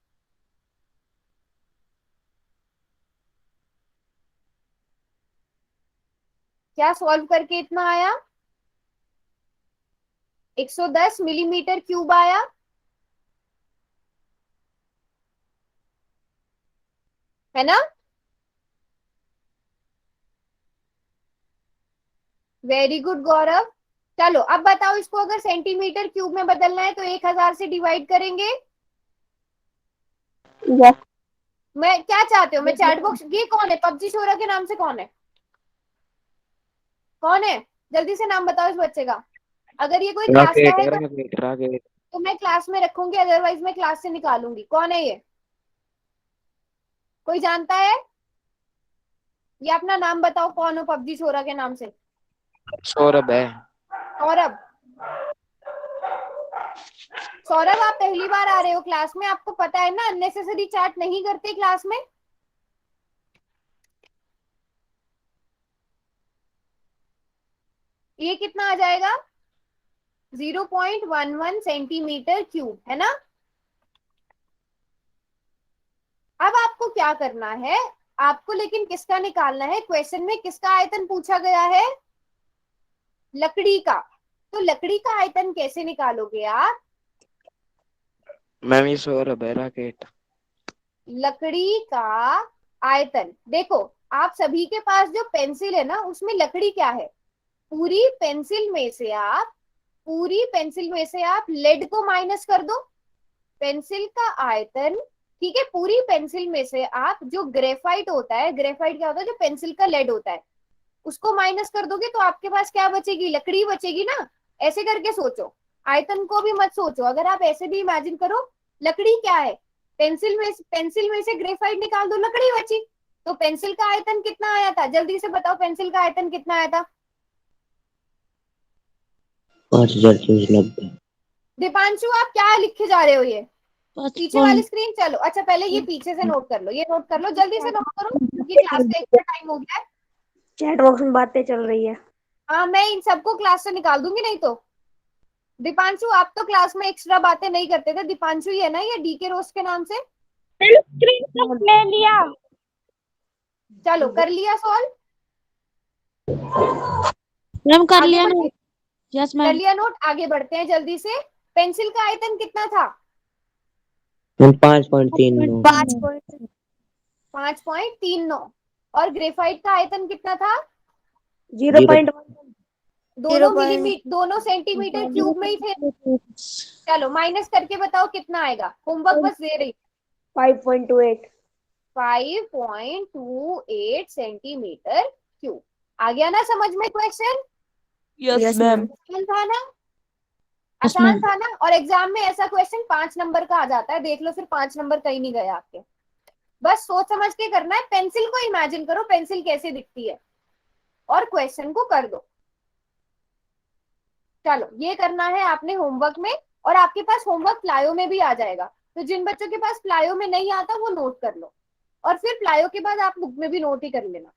A: क्या सॉल्व करके इतना आया, 110 मिलीमीटर क्यूब आया, है ना। वेरी गुड गौरव। चलो अब बताओ, इसको अगर सेंटीमीटर क्यूब में बदलना है तो 1000 से डिवाइड करेंगे।
E: यस
A: मैं क्या चाहते हो, मैं चैट बॉक्स, ये कौन है पबजी शोरा के नाम से, कौन है, कौन है, जल्दी से नाम बताओ इस बच्चे का। अगर ये कोई क्लास का है
H: राकेट।
A: तो मैं क्लास में रखूंगी, अदरवाइज मैं क्लास से निकालूंगी। कौन है ये, कोई जानता है, ये अपना नाम बताओ, कौन हो पबजी शोरा के नाम से।
H: सौरभ है।
A: सौरभ, सौरभ आप पहली बार आ रहे हो क्लास में, आपको पता है ना अननेसेसरी चैट नहीं करते क्लास में। ये कितना आ जाएगा, 0.11 सेंटीमीटर क्यूब, है ना। अब आपको क्या करना है, आपको लेकिन किसका निकालना है, क्वेश्चन में किसका आयतन पूछा गया है, लकड़ी का। तो लकड़ी का आयतन कैसे निकालोगे आप,
H: मैम ये सौरभ है राकेट।
A: लकड़ी का आयतन देखो, आप सभी के पास जो पेंसिल है ना उसमें लकड़ी क्या है, पूरी पेंसिल में से आप लेड को माइनस कर दो, पेंसिल का आयतन, ठीक है। पूरी पेंसिल में से आप जो ग्रेफाइट होता है, ग्रेफाइट क्या होता है, जो पेंसिल का लेड होता है, उसको माइनस कर दोगे तो आपके पास क्या बचेगी, लकड़ी बचेगी ना। ऐसे करके सोचो, आयतन को भी मत सोचो, अगर आप ऐसे भी इमेजिन करो, लकड़ी क्या है, पेंसिल में से ग्रेफाइट निकाल दो, लकड़ी बची। तो पेंसिल का आयतन कितना आया था, जल्दी से बताओ, पेंसिल का आयतन कितना आया था।
E: 5490।
A: दीपांशु आप क्या लिखे जा रहे हो, ये पीछे वाली
B: 55।
A: स्क्रीन, चलो अच्छा पहले ये पीछे से नोट कर लो, ये नोट कर लो, जल्दी से नोट करो क्योंकि क्लास का एक्स्ट्रा टाइम हो गया है।
E: चैट बॉक्स में बातें चल रही है।
A: हाँ मैं इन सबको क्लास से निकाल दूंगी नहीं तो। दीपांशु आप तो क्लास में एक्स्ट्रा बातें नहीं करते थे, दीपांशु ही है ना ये डीके रोस्ट के नाम से।
F: ले लिया।
A: चलो कर लिया सॉल्व,
B: मैम कर
A: आगे
B: लिया
A: बढ़े,
B: ना। यस
A: कर
B: मैम।
A: लिया नोट, आगे बढ़ते हैं जल्दी से। पेंसिल का आयतन कितना था,
E: 5.39।
A: 5.39, और ग्रेफाइट का आयतन कितना था,
E: 0.1।
A: दोनों मिलीमीटर, दोनों सेंटीमीटर क्यूब में ही थे। चलो माइनस करके बताओ कितना आएगा, होमवर्क बस दे रही।
E: 5.28
A: 5.28 सेंटीमीटर क्यूब। आ गया ना समझ में क्वेश्चन?
E: Yes ma'am.
A: आसान था ना?
B: Yes,
A: आसान
B: ma'am.
A: था ना? और एग्जाम में ऐसा क्वेश्चन 5 नंबर का आ जाता है, देख लो फिर 5 नंबर कहीं नहीं गए आपके। बस सोच समझ के करना है, पेंसिल को इमेजिन करो पेंसिल कैसे दिखती है और क्वेश्चन को कर दो। चलो ये करना है आपने होमवर्क में, और आपके पास होमवर्क प्लायो में भी आ जाएगा, तो जिन बच्चों के पास प्लायो में नहीं आता वो नोट कर लो, और फिर प्लायो के बाद आप बुक में भी नोट ही कर लेना।